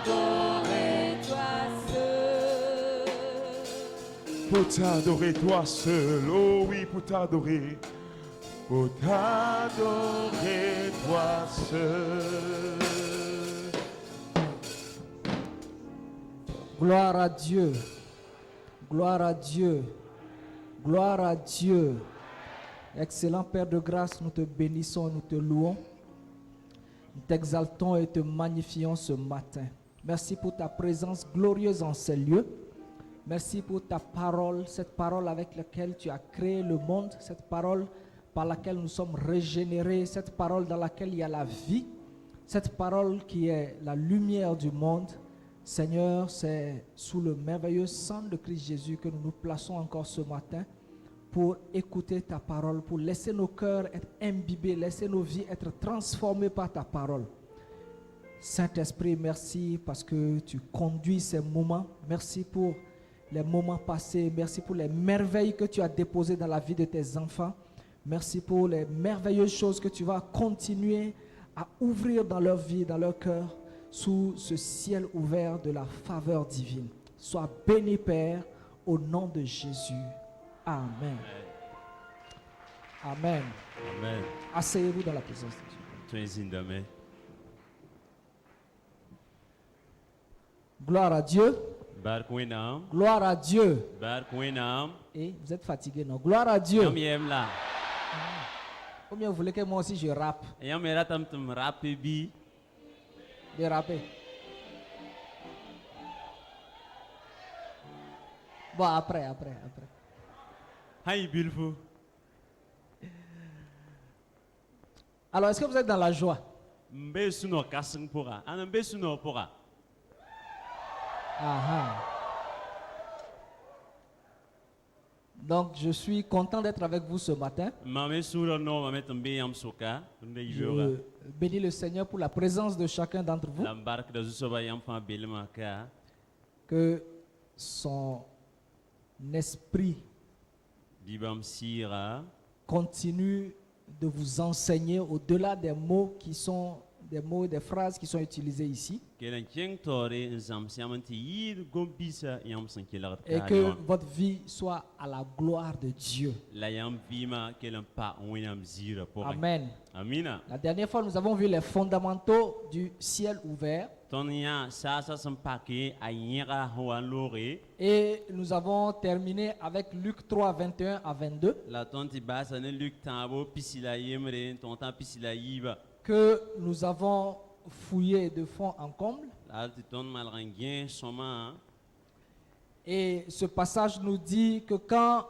t'adorer toi seul. Pour t'adorer toi seul, oh oui, pour t'adorer toi seul. Gloire à Dieu. Gloire à Dieu. Gloire à Dieu. Excellent Père de grâce, nous te bénissons, nous te louons. Nous t'exaltons et te magnifions ce matin. Merci pour ta présence glorieuse en ces lieux. Merci pour ta parole, cette parole avec laquelle tu as créé le monde, cette parole par laquelle nous sommes régénérés, cette parole dans laquelle il y a la vie, cette parole qui est la lumière du monde. Seigneur, c'est sous le merveilleux sang de Christ Jésus que nous nous plaçons encore ce matin pour écouter ta parole, pour laisser nos cœurs être imbibés, laisser nos vies être transformées par ta parole. Saint-Esprit, merci parce que tu conduis ces moments. Merci pour les moments passés. Merci pour les merveilles que tu as déposées dans la vie de tes enfants. Merci pour les merveilleuses choses que tu vas continuer à ouvrir dans leur vie, dans leur cœur, sous ce ciel ouvert de la faveur divine. Sois béni, Père, au nom de Jésus. Amen. Amen. Amen. Asseyez-vous dans la présence de Dieu. Twenzindame. Gloire à Dieu. Barkwinam. Gloire à Dieu. Barkwinam. Et vous êtes fatigué, non? Gloire à Dieu. Yam la. Combien vous voulez que moi aussi je rappe? Yam era tam rappe bi. De rapper. Bon, après. Hay bilfu. Alors, est-ce que vous êtes dans la joie? Mbe suno kasing pora. Ana mbe suno pora. Ah. Donc, je suis content d'être avec vous ce matin. Mame suro no mame tambe yam soka. Mbe yora. Je bénis le Seigneur pour la présence de chacun d'entre vous. La barque de Zusoba yam fa belma ka. Que son esprit Dibam sira. continue de vous enseigner au-delà des mots qui sont des mots et des phrases qui sont utilisées ici. Kelan keng tore nzam siamanti yir gombisa yam sankilar ka. Et que votre vie soit à la gloire de Dieu. La yam vima kelan pa winam zira pora. Amen. Amina. La dernière fois, nous avons vu les fondamentaux du ciel ouvert. Tonya sasa sampake ayira hoan lore. Et nous avons terminé avec Luc 3, 21 à 22. La tonti basa ne Luc tabo pisila yemre tonta pisila yiba. Que nous avons fouillé de fond en comble. La ton malrangien soma. Et ce passage nous dit que quand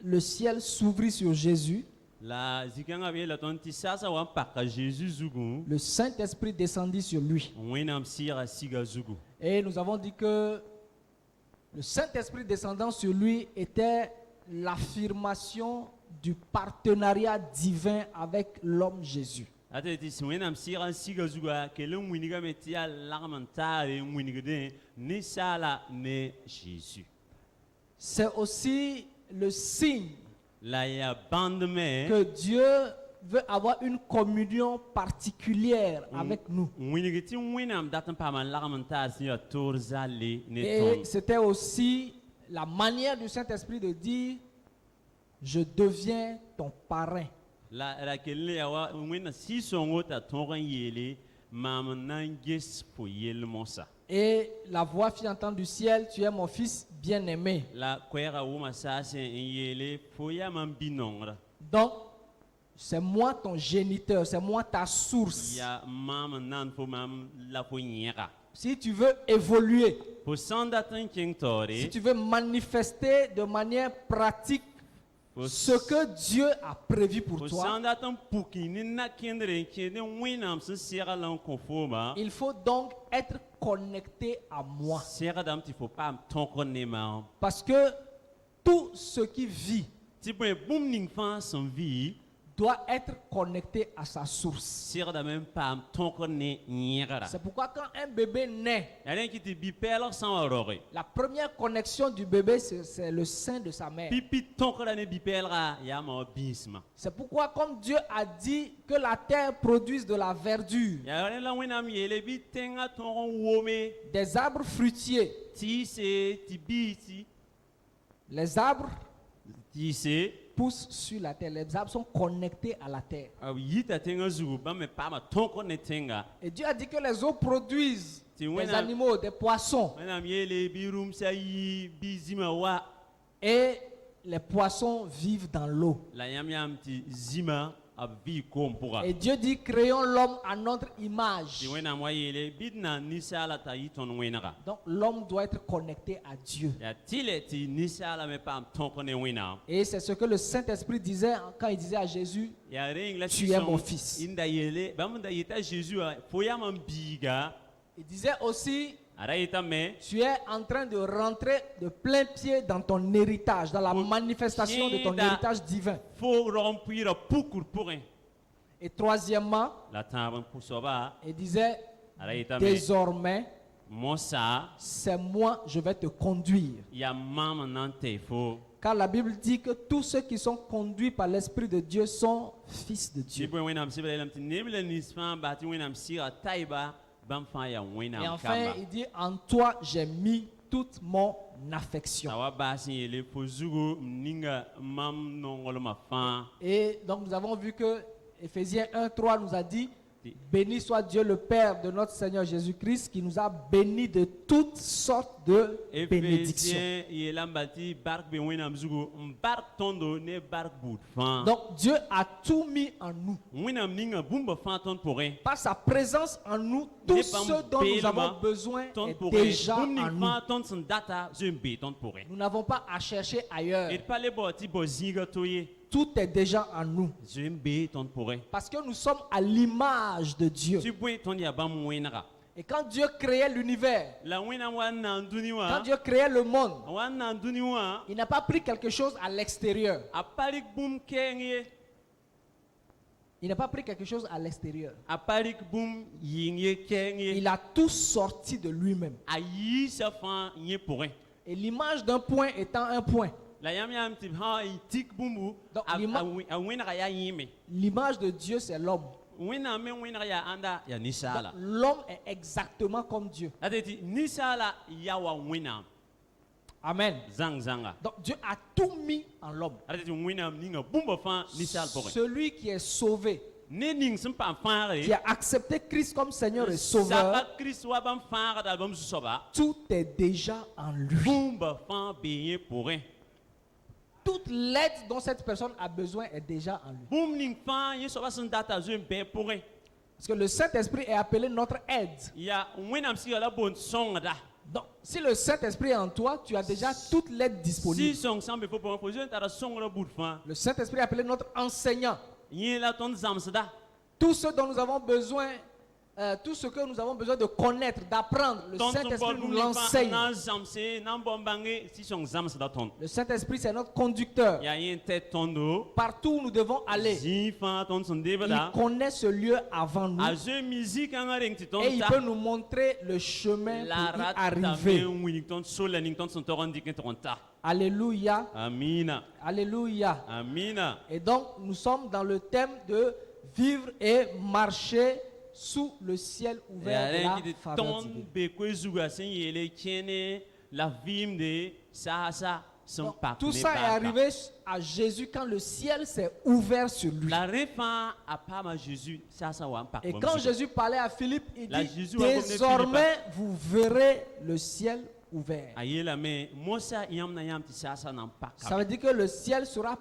le ciel s'ouvrit sur Jésus, La zikanga be la tonti sasa wan paka Jésus zugu. le Saint-Esprit descendit sur lui. Winam sira siga zugu. Et nous avons dit que le Saint-Esprit descendant sur lui était l'affirmation du partenariat divin avec l'homme Jésus. Ateti winam sira siga zuga kelum winiga metia larmantare winigde ni sala ne Jésus. C'est aussi le signe La ya bandme que Dieu veut avoir une communion particulière avec nous. winigti winam datan pa man larmantare si ya torzale ne Et ton. c'était aussi la manière du Saint-Esprit de dire, je deviens ton parrain. La kelle ya wa wina si songo ta tongan yele mam nanges po yel monsa. Et la voix fit entendre du ciel, tu es mon fils bien-aimé. La kwera wuma sase yele po ya man binongra. Donc, c'est moi ton géniteur, c'est moi ta source. Ya mam nan po mam la po nyera. Si tu veux évoluer, Po sanda tan king tore. si tu veux manifester de manière pratique ce que Dieu a prévu pour Po toi, sanda tan pukini na kendre kende winam se sera lan konfoma. il faut donc être connecté à moi. Sera dam ti faut pas tonkon ne ma. Parce que tout ce qui vit Ti po boom ning fan son vie. doit être connecté à sa source. Sera da même pas tonkon ne nyera. C'est pourquoi quand un bébé naît, Rien qui te bipel sans aurore. la première connexion du bébé, c'est le sein de sa mère. Pipi tonkon ne bipel ra ya ma bisma. C'est pourquoi comme Dieu a dit que la terre produise de la verdure, Ya la winam yele bi tenga tonkon wome. des arbres fruitiers. ti se ti bi ti Les arbres ti se poussent sur la terre. Les arbres sont connectés à la terre. yita tenga zugu ba me pa ma tonko ne tenga Et Dieu a dit que les eaux produisent ti des wena animaux, des poissons. wena miele bi rum sa yi bi zima wa Et les poissons vivent dans l'eau. la yam yam ti zima a bi kompura Et Dieu dit, créons l'homme à notre image. ti wena mo yele bidna nisala ta yiton wena Donc l'homme doit être connecté à Dieu. ya tile ti nisala me pa tonko ne wena Et c'est ce que le Saint-Esprit disait quand il disait à Jésus, ya ring la Tu es mon fils. inda yele ba mun da yita Jesus fo ya man biga il disait aussi, ara yita me tu es en train de rentrer de plein pied dans ton héritage, dans la manifestation de ton héritage divin. fo remplir pukur purin Et troisièmement, la taban pusoba il disait, ara yita me désormais, mosa c'est moi, je vais te conduire. ya mama nante fo Car la Bible dit que tous ceux qui sont conduits par l'Esprit de Dieu sont fils de Dieu. Sibwe wenam sibele lam ti nebele nisfan ba ti wenam sira taiba bam fa ya Et wenam enfin, kamba il dit, en toi, j'ai mis toute mon affection. awa basi yele fo zugo ninga mam nongolo ma fa Et donc nous avons vu que Éphésiens 1:3 nous a dit, béni soit Dieu le Père de notre Seigneur Jésus-Christ qui nous a bénis de toutes sortes de bénédictions. Efesien yelam bati bark be wenam zugo bark tondo ne bark bout fa Donc Dieu a tout mis en nous. wenam ninga bumba fa ton pourrin Par sa présence en nous, tout ce dont nous avons besoin ton est pourrin déjà bum en ning nous. fa ton son data zumbe ton pourrin Nous n'avons pas à chercher ailleurs. et pas les boti bozinga toye Tout est déjà en nous. zumbe ton pourrin Parce que nous sommes à l'image de Dieu. tu boy ton ya bam wenara Et quand Dieu créait l'univers, la wenam wan nan quand duniwa Dieu créait le monde, wan nan duniwa il n'a pas pris quelque chose à l'extérieur. a parik bum kenye Il n'a pas pris quelque chose à l'extérieur. a parik bum yinye kenye Il a tout sorti de lui-même. a yi sa fa nye pourrin Et l'image d'un point étant un point, la yam yam ti ha i tik bumbu Donc, a wenara ya yime l'image de Dieu, c'est l'homme. wena me wenara ya anda ya Donc, nisala l'homme est exactement comme Dieu. ateti nisala ya wa wena Amen. zanga Donc Dieu a tout mis en l'homme. ateti wena ninga bumba fa nisal pourrin Celui qui est sauvé, ne ning sim pa fa qui a accepté Christ comme Seigneur et Sauveur, saba Christ wa bam fa da bam soba tout est déjà en lui. bumba fa beye pourrin Toute l'aide dont cette personne a besoin est déjà en lui. bum ning fa ye soba sun data zumbe pourrin Parce que le Saint-Esprit est appelé notre aide. ya wenam si la bon songa Donc, si le Saint-Esprit est en toi, tu as déjà toute l'aide si disponible. song sambe fo pour poser ta songa bout fa Le Saint-Esprit est appelé notre enseignant. ye la ton zamsda Tout ce dont nous avons besoin, tout ce que nous avons besoin de connaître, d'apprendre, le ton Saint-Esprit nous bol l'enseigne. na zamse nan bombange si song zamsda ton Le Saint-Esprit, c'est notre conducteur. ya yen tête tondo Partout où nous devons aller, zifa ton son il devada connaît ce lieu avant nous a je musique en ring ti ton et il ta peut nous montrer le chemin la pour y rata arriver. me winning ton sola ning ton son toron dik ton ta Alléluia, amina alléluia. amina Et donc, nous sommes dans le thème de vivre et marcher sous le ciel ouvert de ya la ren ki faveur ton divine. be ko zuga sen yele kene la vim de sa son Donc, pak tout ça est arrivé à Jésus quand le ciel s'est ouvert sur lui. la refa a pas ma Jésus sa wa pak Et quand Jésus parlait à Philippe, il La dit, Jésus a promené désormais vous verrez le ciel ouvert. ayela me mosa yam na yam ti sa nan pak Ça veut dire que le ciel sera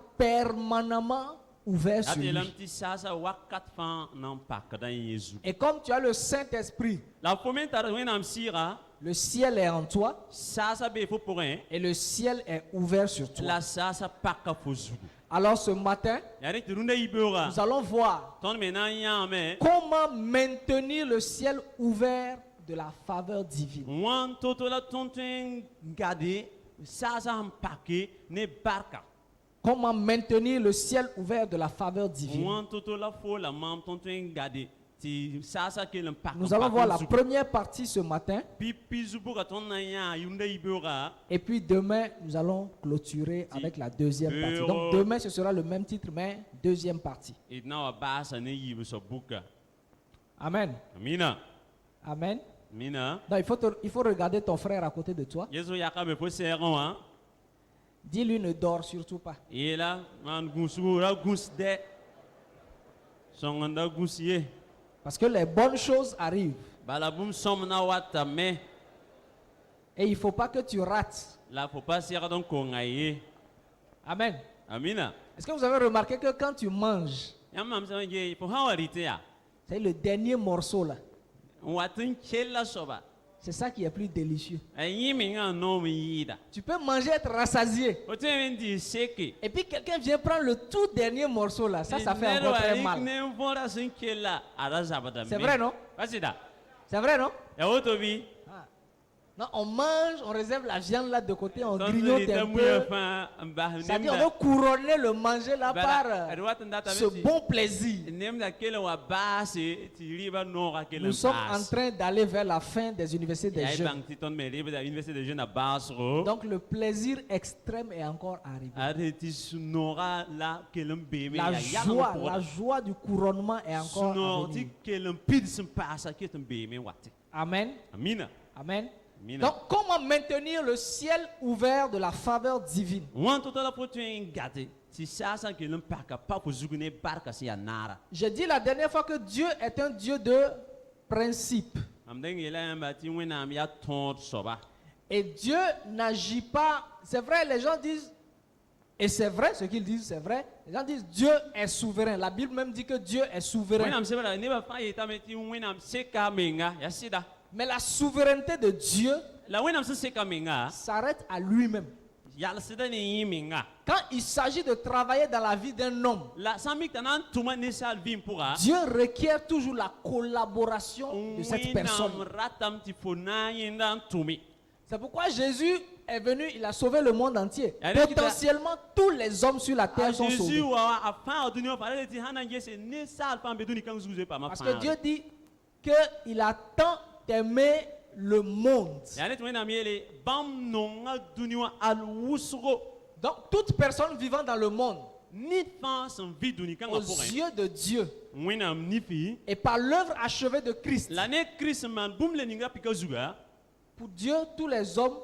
permanemment ouvert sur atelam lui. ti sa wakat fa nan pak dan Jésus Et comme tu as le Saint-Esprit, la fomenta wenam sira le ciel est en toi sa be fo pour un et le ciel est ouvert sur toi. la sa pak ka fo zugu Alors ce matin, ya re turunda ibora nous allons voir ton me na yame comment maintenir le ciel ouvert de la faveur divine. wan toto la tonten gade sa am pakke ne barka Comment maintenir le ciel ouvert de la faveur divine. wan toto la fo la mam tonten gade ti sa ke le pak Nous allons voir la première partie ce matin pipi zubu ka ton na ya yunda ibora et puis demain nous allons clôturer avec la deuxième partie. Donc demain ce sera le même titre mais deuxième partie. et na wa basa ne yibu so buka Amen. amina Amen. Mina. Non, il faut regarder ton frère à côté de toi. Yesu yaka me poseron hein. Dis-lui ne dors surtout pas. Et là, man gusura gus de. Songonda gusiye. Parce que les bonnes choses arrivent. Balabum somna wata me. Et il ne faut pas que tu rates. La faut pas sera donc kongaye. Amen. Amina. Est-ce que vous avez remarqué que quand tu manges, Yamam sa nge pour hawarite ya. c'est le dernier morceau là. Watin chella soba. C'est ça qui est plus délicieux. Ayi minga no mi yida. Tu peux manger, être rassasié. Ote vendi seke. Et puis quelqu'un vient prendre le tout dernier morceau là. Ça fait encore très mal. C'est vrai, non? C'est vrai, non? Non, on mange, on réserve la viande là de côté, on grignote un peu. C'est-à-dire on veut couronner le manger là par ce bon plaisir. Nous sommes en train d'aller vers la fin des universités des jeunes. Donc le plaisir extrême est encore arrivé. La joie du couronnement est encore arrivée. Amen. Amen. Donc, comment maintenir le ciel ouvert de la faveur divine? J'ai dit la dernière fois que Dieu est un Dieu de principe. Et Dieu n'agit pas. C'est vrai, les gens disent, et c'est vrai ce qu'ils disent, c'est vrai. Les gens disent Dieu est souverain. La Bible même dit que Dieu est souverain. Mais la souveraineté de Dieu s'arrête à lui-même. Quand il s'agit de travailler dans la vie d'un homme, Dieu requiert toujours la collaboration de cette personne. C'est pourquoi Jésus est venu, il a sauvé le monde entier. Potentiellement, tous les hommes sur la terre sont sauvés. Parce que Dieu dit qu'il a tant aimé le monde. Donc toute personne vivant dans le monde, aux yeux de Dieu et par l'œuvre achevée de Christ, pour Dieu tous les hommes,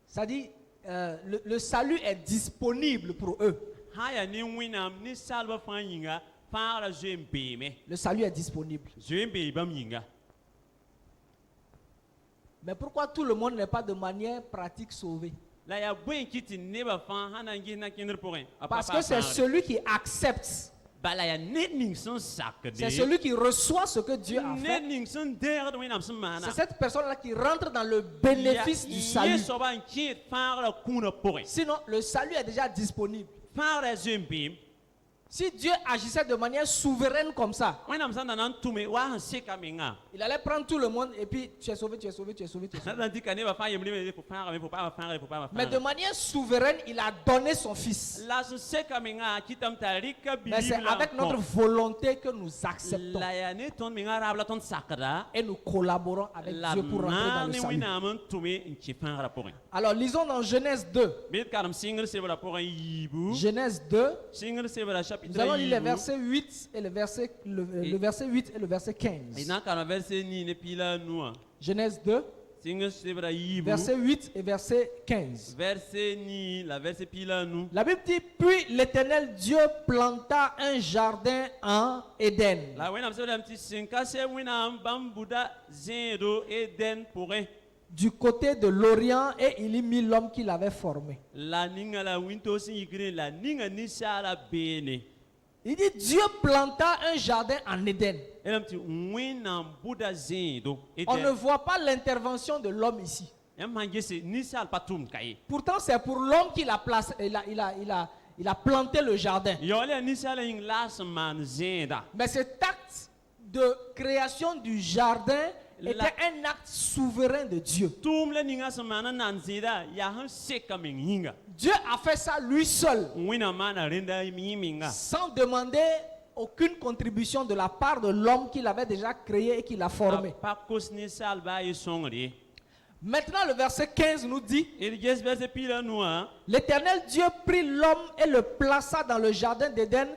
ça dit le salut est disponible pour eux. Le salut est disponible. Mais pourquoi tout le monde n'est pas de manière pratique sauvé? Parce que c'est celui qui accepte. C'est celui qui reçoit ce que Dieu a fait. C'est cette personne-là qui rentre dans le bénéfice du salut. Sinon, le salut est déjà disponible. Si Dieu agissait de manière souveraine comme ça, il allait prendre tout le monde et puis tu es sauvé, tu es sauvé, tu es sauvé, tu es sauvé. Mais de manière souveraine, il a donné son fils. Mais c'est avec notre volonté que nous acceptons et nous collaborons avec Dieu pour rentrer dans le salut. Alors lisons dans Genèse 2. Genèse 2. Nous allons lire les versets 8 et le verset 8 et le verset 15. Genèse 2, verset 8 et verset 15. La Bible dit, puis l'Éternel Dieu planta un jardin en Éden, du côté de l'Orient, et il y mit l'homme qu'il avait formé. Il dit Dieu planta un jardin en Éden. On ne voit pas l'intervention de l'homme ici. Pourtant c'est pour l'homme qu'il a placé, il a planté le jardin. Mais cet acte de création du jardin était un acte souverain de Dieu. Dieu a fait ça lui seul, sans demander aucune contribution de la part de l'homme qu'il avait déjà créé et qu'il a formé. Maintenant le verset 15 nous dit, l'Éternel Dieu prit l'homme et le plaça dans le jardin d'Éden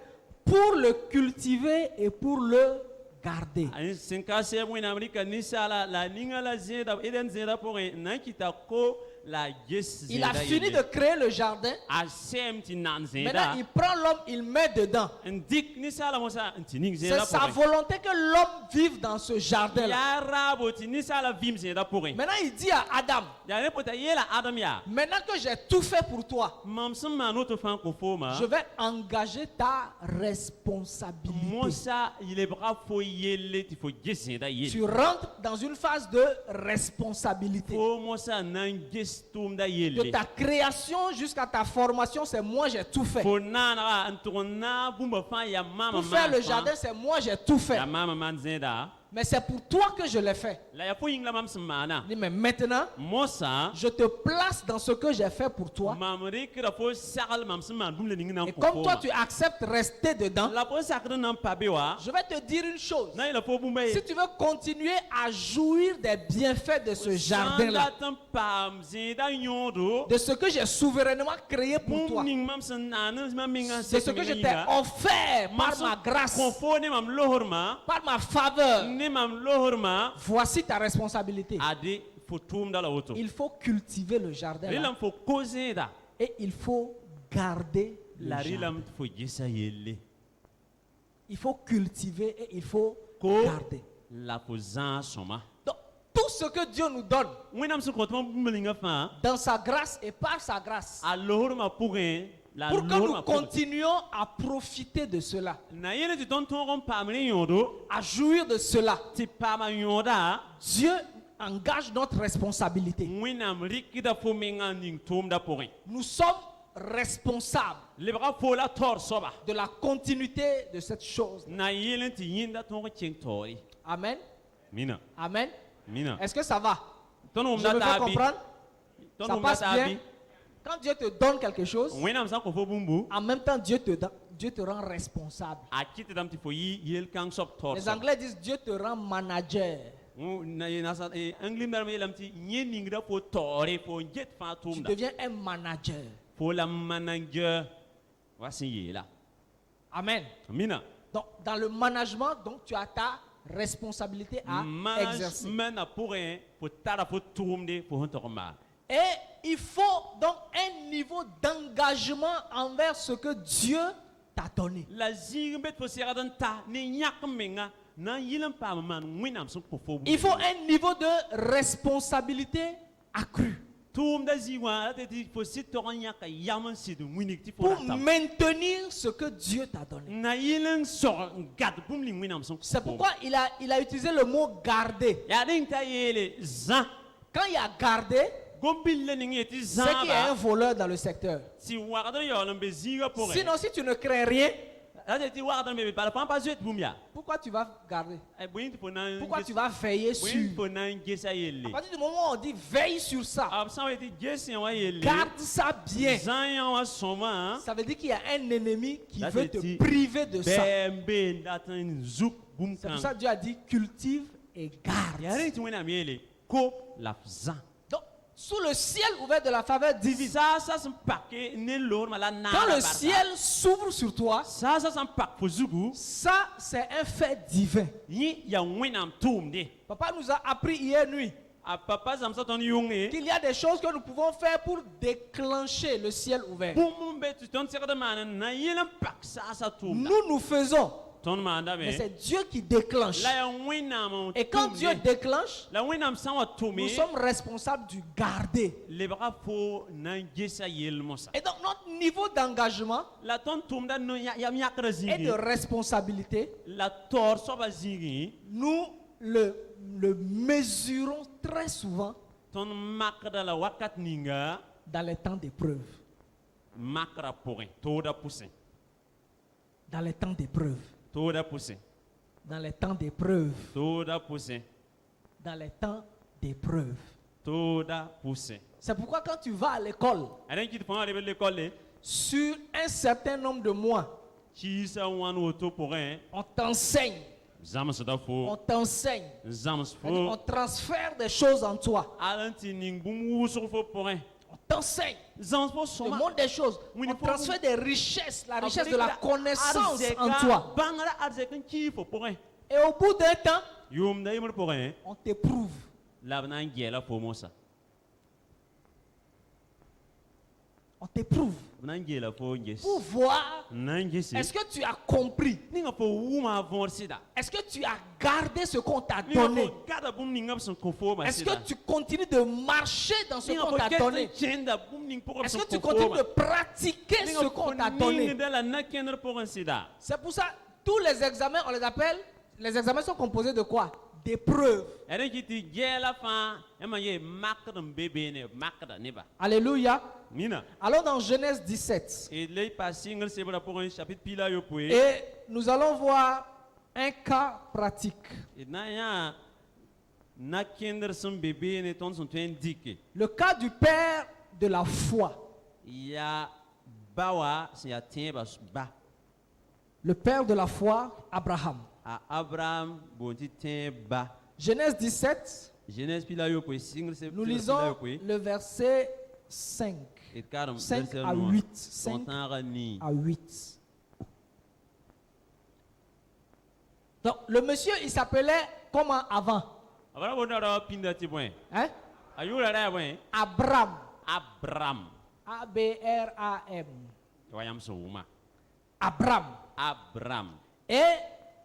pour le cultiver et pour le garder. Ani sinka se mu na Amerika ni sala la ninga la zeda eden zeda pour na kita ko la yes Il a fini de créer le jardin. Asem ti nan Maintenant, zeda. il prend l'homme, il met dedans. Ndik ni sala mo sa ntining C'est zeda sa pour. volonté que l'homme vive dans ce jardin-là. Ya rabo ti ni sala vim zeda pour. Maintenant, il dit à Adam, Ya ne pota yela Adam ya. maintenant que j'ai tout fait pour toi, Mamsum manoto fan ko foma. je vais engager ta responsabilité. Mosa il est bras fo yele ti fo zeda yele. Tu rentres dans une phase de responsabilité. Fo mosa nan gestum da De yele. ta création jusqu'à ta formation, c'est moi, j'ai tout fait. Fo nana antona bumba fan ya mama Pour faire le jardin, c'est moi, j'ai tout fait. Ya mama man zeda. Mais c'est pour toi que je l'ai fait. La ya fo yingla mamsum mana. Il dit, mais maintenant, Mosa je te place dans ce que j'ai fait pour toi. mamri kira fo sakal mamsum man bum le ninga Et ko comme toi, tu acceptes rester dedans, la fo sakal nan pabewa. je vais te dire une chose. Na il faut bumba Si tu veux continuer à jouir des bienfaits de ce jardin-là, de ce que j'ai souverainement créé pour toi, de ce que je t'ai offert par ma grâce, par ma faveur, voici ta responsabilité. Il faut cultiver le jardin là, et il faut garder le jardin. Il faut cultiver et il faut garder. Donc, tout ce que Dieu nous donne dans sa grâce et par sa grâce, pour que nous continuions à profiter de cela, à jouir de cela, Dieu engage notre responsabilité. Nous sommes responsables de la continuité de cette chose. Amen. Amen. Est-ce que ça va? Je me fais comprendre? Ça passe bien? Quand Dieu te donne quelque chose, en même temps, Dieu te rend responsable. Les Anglais disent Dieu te rend manager. Tu deviens un manager. Amen. Donc, dans le management, donc, tu as ta responsabilité à exercer. Et il faut donc un niveau d'engagement envers ce que Dieu t'a donné. Il faut un niveau de responsabilité accru pour maintenir ce que Dieu t'a donné. C'est pourquoi il a utilisé le mot garder. Quand il a gardé, c'est qu'il y a un voleur dans le secteur. Sinon, si tu ne crées rien, pourquoi tu vas garder? Pourquoi tu vas veiller sur? À partir du moment où on dit veille sur ça, garde ça bien, ça veut dire qu'il y a un ennemi qui veut te priver de ça. C'est pour ça que Dieu a dit cultive et garde. Donc, sous le ciel ouvert de la faveur divine, quand le ciel s'ouvre sur toi, ça c'est un fait divin. Papa nous a appris hier nuit qu'il y a des choses que nous pouvons faire pour déclencher le ciel ouvert. Nous faisons. Mais c'est Dieu qui déclenche. Et quand Dieu déclenche, nous sommes responsables du garder. Et donc notre niveau d'engagement et de responsabilité, nous le mesurons très souvent dans les temps d'épreuve. Dans les temps d'épreuve. Dans les temps d'épreuve. Dans les temps d'épreuve. C'est pourquoi quand tu vas à l'école, sur un certain nombre de mois, on t'enseigne. On t'enseigne. On transfère des choses en toi. On t'enseigne. Le monde des choses. On transfère des richesses. La richesse de la connaissance en toi. Et au bout d'un temps, Yom da yimur pour un. on t'éprouve. La bana ngela pour moi ça. On t'éprouve Bana ngela pour nges. pour voir Nangesi. est-ce que tu as compris, Ninga pour uma vorsida. est-ce que tu as gardé ce qu'on t'a Ninga donné, pour kada bum ninga son conforme. est-ce que tu continues de marcher dans ce qu'on t'a donné, est-ce que tu continues de pratiquer ce qu'on t'a donné. C'est pour ça, tous les examens, on les appelle, les examens sont composés de quoi? D'épreuves. Alléluia. Allons dans Genèse 17. Et nous allons voir un cas pratique. Le cas du père de la foi. Le père de la foi, Abraham. Genèse 17, nous lisons le verset 5. 5 à 8. 5 à 8. Donc, le monsieur, il s'appelait comment avant? Hein? Abraham. A-B-R-A-M. Abraham. Et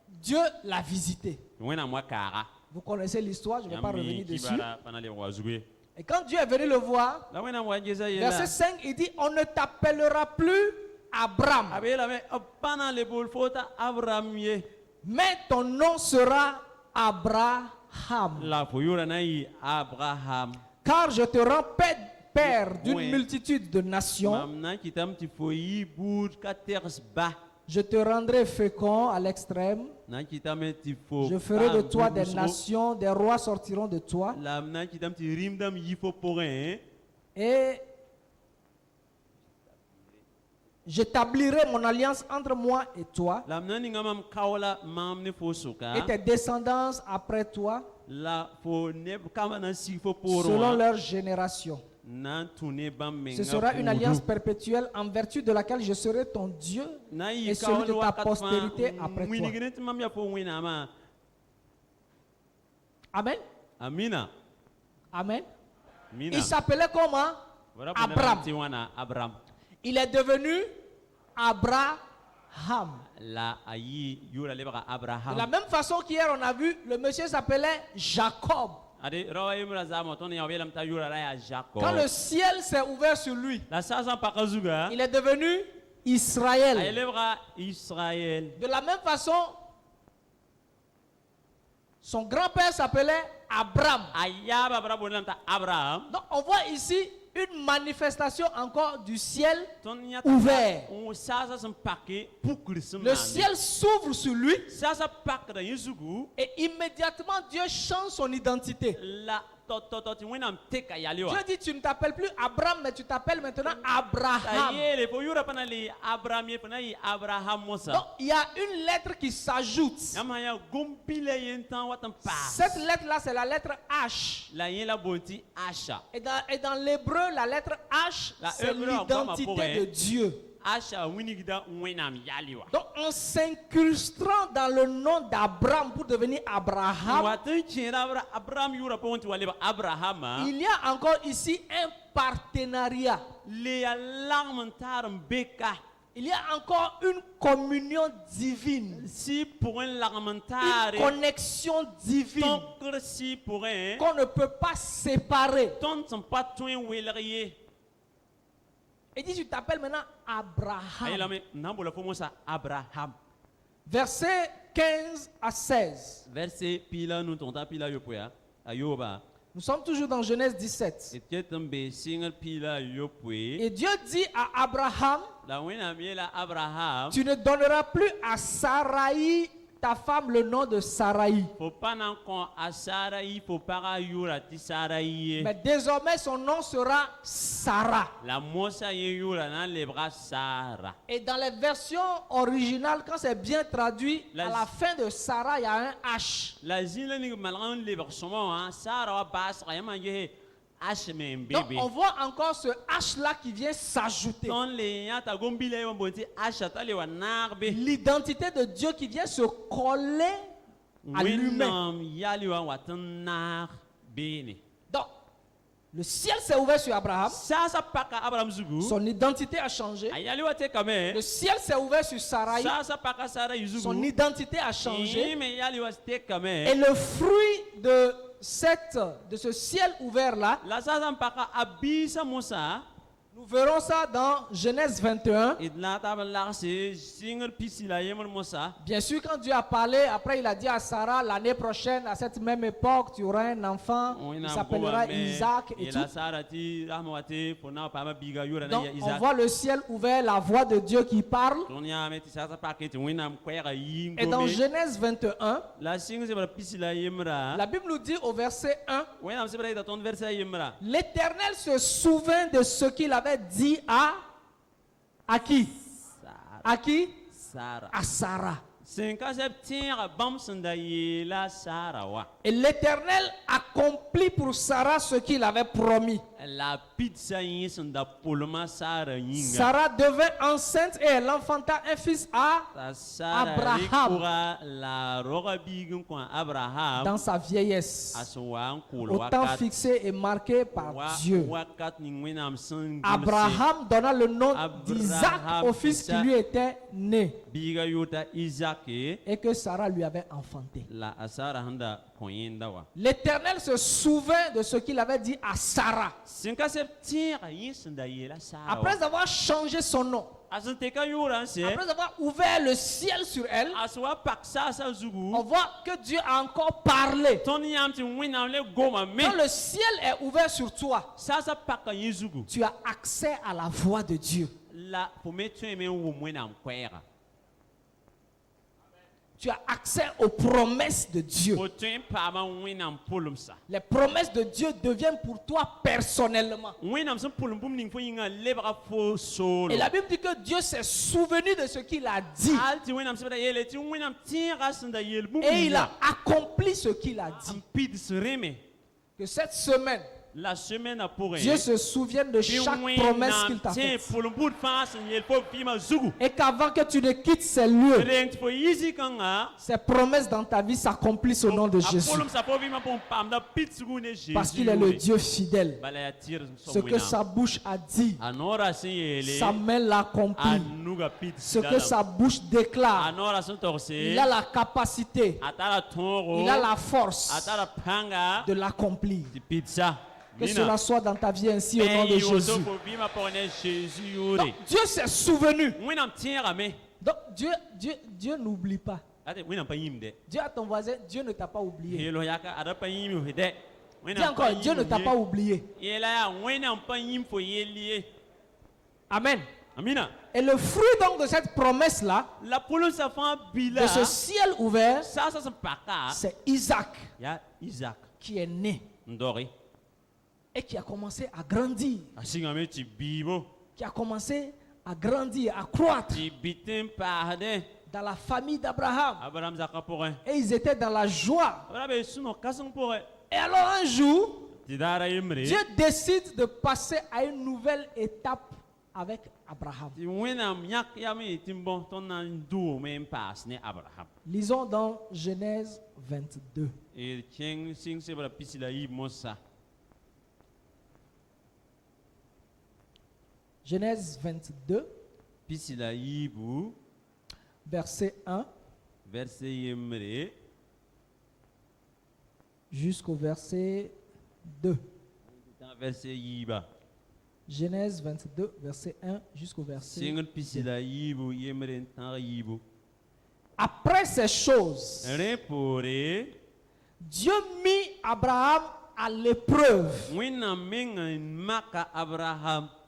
Dieu l'a visité. Vous connaissez l'histoire, je ne vais pas revenir dessus. Et quand Dieu est venu le voir, verset 5, il dit, on ne t'appellera plus Abraham, mais ton nom sera Abraham. Car je te rends père d'une multitude de nations. Je te rendrai fécond à l'extrême. Je ferai de toi des nations, des rois sortiront de toi. Et j'établirai mon alliance entre moi et toi, et tes descendants après toi, selon leur génération. Ce sera une alliance perpétuelle en vertu de laquelle je serai ton Dieu et celui de ta postérité après toi. Amen. Amen. Il s'appelait comment? Abraham. Il est devenu Abraham. De la même façon qu'hier on a vu, le monsieur s'appelait Jacob. Quand le ciel s'est ouvert sur lui, il est devenu Israël. De la même façon, son grand-père s'appelait Abraham. Donc on voit ici une manifestation encore du ciel ouvert. Le ciel s'ouvre sur lui et immédiatement Dieu change son identité. Dieu dit, tu ne t'appelles plus Abraham, mais tu t'appelles maintenant Abraham. Donc il y a une lettre qui s'ajoute. Cette lettre-là, c'est la lettre H. Et dans l'hébreu, la lettre H, c'est l'identité de Dieu. Donc en s'incrustant dans le nom d'Abraham pour devenir Abraham, il y a encore ici un partenariat. Il y a encore une communion divine, une connexion divine qu'on ne peut pas séparer. Et dit, tu t'appelles maintenant Abraham. Verset 15 à 16. Nous sommes toujours dans Genèse 17. Et Dieu dit à Abraham, tu ne donneras plus à Sarai, ta femme, le nom de Sarai. Mais désormais son nom sera Sarah. Et dans les versions originales, quand c'est bien traduit, à la fin de Sarah, il y a un H. Donc on voit encore ce H-là qui vient s'ajouter. L'identité de Dieu qui vient se coller à l'humain. Wẽnnaam yal wa wat n naag beene. Donc, le ciel s'est ouvert sur Abraham. Saasa paka Abraham zugu. Son identité a changé. A yal wa tekame. Le ciel s'est ouvert sur Sarai. Saasa paka Sarai zugu. Son identité a changé. Mais yal wa tekame. Et le fruit de ce ciel ouvert-là, La saasa paka abisa Musa. nous verrons ça dans Genèse 21. Idla tabal larse single pisi la yemal Musa. Bien sûr, quand Dieu a parlé, après il a dit à Sarah, l'année prochaine, à cette même époque, tu auras un enfant, il s'appellera Isaac et tout. Donc, on voit le ciel ouvert, la voix de Dieu qui parle. Et dans Genèse 21, la Bible nous dit au verset 1, l'Éternel se souvint de ce qu'il avait dit à qui? À qui? À Sarah. Et l'Éternel accomplit pour Sarah ce qu'il avait promis. Sarah devint enceinte et elle enfanta un fils à Abraham dans sa vieillesse, au temps fixé et marqué par Dieu. Abraham donna le nom d'Isaac au fils qui lui était né et que Sarah lui avait enfanté. L'Éternel se souvint de ce qu'il avait dit à Sarah. Après avoir changé son nom, après avoir ouvert le ciel sur elle, on voit que Dieu a encore parlé. Quand le ciel est ouvert sur toi, tu as accès à la voix de Dieu. Tu as accès aux promesses de Dieu. Les promesses de Dieu deviennent pour toi personnellement. Et la Bible dit que Dieu s'est souvenu de ce qu'il a dit. Et il a accompli ce qu'il a dit. Que cette semaine, Dieu se souvienne de chaque promesse qu'il t'a faite. Et qu'avant que tu ne quittes ces lieux, ces promesses dans ta vie s'accomplissent au nom de Jésus. Parce qu'il est le Dieu fidèle. Ce que sa bouche a dit, sa main l'accomplit. Ce que sa bouche déclare, il a la capacité, il a la force de l'accomplir. Que cela soit dans ta vie ainsi au nom de Jésus. Donc Dieu s'est souvenu. Donc Dieu n'oublie pas. Dieu à ton voisin, Dieu ne t'a pas oublié. Dis encore, Dieu ne t'a pas oublié. Amen. Et le fruit donc de cette promesse-là, de ce ciel ouvert, c'est Isaac qui est né. Et qui a commencé à grandir. Qui a commencé à grandir, à croître. Dans la famille d'Abraham. Et ils étaient dans la joie. Et alors un jour, Dieu décide de passer à une nouvelle étape avec Abraham. Lisons dans Genèse 22. Genèse 22, verset 1 jusqu'au verset 2. Genèse 22, verset 1 jusqu'au verset 2. Après ces choses, Dieu mit Abraham à l'épreuve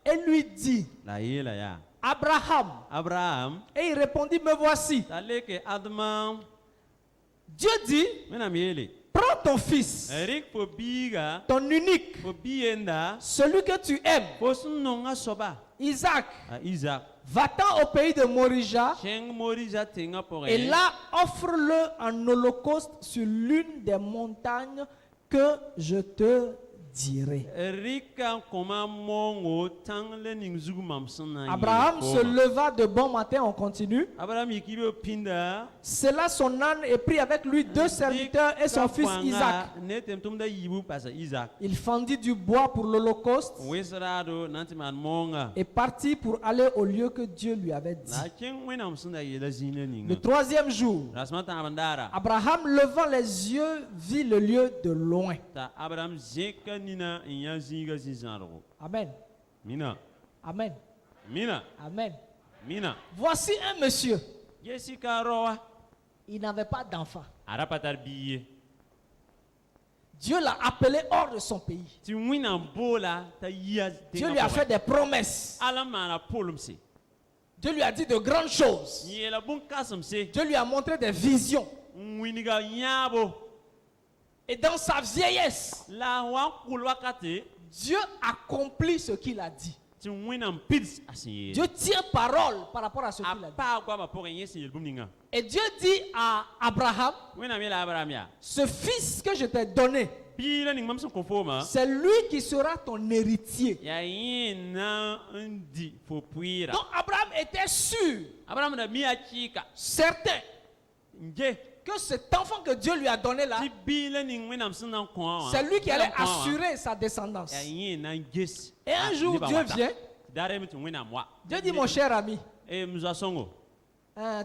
et lui dit, Abraham. Et il répondit, me voici. Dieu dit, prends ton fils, ton unique, celui que tu aimes, Isaac. Va-t'en au pays de Morija et là offre-le en holocauste sur l'une des montagnes que je te dirai. Rika koma mongo tangle ning zugu mamsana. Abraham se leva de bon matin, on continue. Abraham yikibe pinda. Cela son âne et prit avec lui 2 serviteurs et son fils Isaac. Netem tumda yibu pasa Isaac. Il fendit du bois pour l'holocauste Wesrado nantiman monga. et partit pour aller au lieu que Dieu lui avait dit. La king wena msunda yela zine ning. Le 3e jour, Rasmata abandara. Abraham levant les yeux vit le lieu de loin. Ta Abraham zeka nina inya zinga zinzaro. Amen. Mina. Amen. Mina. Amen. Mina. Voici un monsieur. Jessica Roa. Il n'avait pas d'enfant. Arapatar biye. Dieu l'a appelé hors de son pays. Ti wina bola ta yia. Dieu lui a fait des promesses. Alamana polumse. Dieu lui a dit de grandes choses. Yela bon kasumse. Dieu lui a montré des visions. Winiga nyabo. Et dans sa vieillesse, La wa kulwakate. Dieu accomplit ce qu'il a dit. Ti wina mpits asiye. Dieu tient parole par rapport à ce qu'il a dit. Apa kwa ba pour yesi yel bumninga. Et Dieu dit à Abraham, Wina mela Abraham ya. ce fils que je t'ai donné, Bila ning mamson konfoma. c'est lui qui sera ton héritier. Ya yina ndi fo puira. Donc Abraham était sûr, Abraham da miya chika. certain, Nge. que cet enfant que Dieu lui a donné là, Ti bila ning wina msuna kwa. c'est lui qui allait assurer sa descendance. Ya yina ngesi. Et un jour, Dieu vient, Dare mutu wina moi. Dieu dit, mon cher ami, Mzasongo.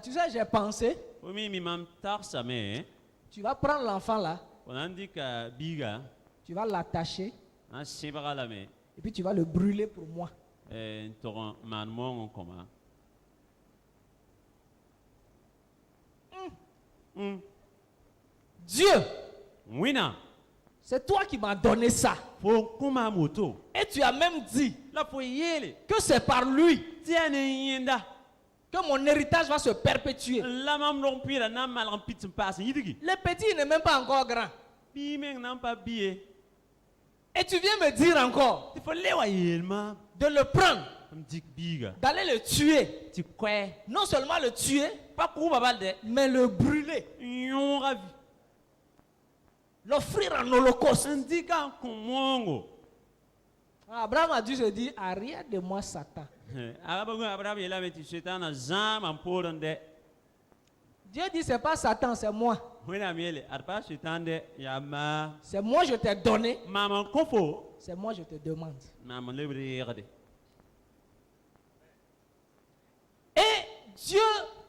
tu sais, j'ai pensé, Omi mi mam tarsa me. tu vas prendre l'enfant là, On dit que biga. tu vas l'attacher, Un sibara la me. et puis tu vas le brûler pour moi. Toron man mon koma. Dieu, Wina. c'est toi qui m'as donné ça. Fo kuma moto. Et tu as même dit La fo yele. que c'est par lui Tiane yenda. que mon héritage va se perpétuer. La mam rompira na mal rampit passe yidigi. Le petit il n'est même pas encore grand. Bi meng nam pa biye. Et tu viens me dire encore Ti fo lewa yelma. de le prendre, Dik biga. d'aller le tuer. Ti kwe. Non seulement le tuer, Pa ku babal de. mais le brûler. Yon ravi. L'offrir en holocauste. Indika kumongo. Abraham a dû se dire, arrière de moi Satan. Arabago Abraham yela meti shetana zam amporan de. Dieu dit, c'est pas Satan, c'est moi. Wena miele arpa shetande yama. C'est moi je t'ai donné, Maman konfo. c'est moi je te demande. Maman lebre yerde. Et Dieu,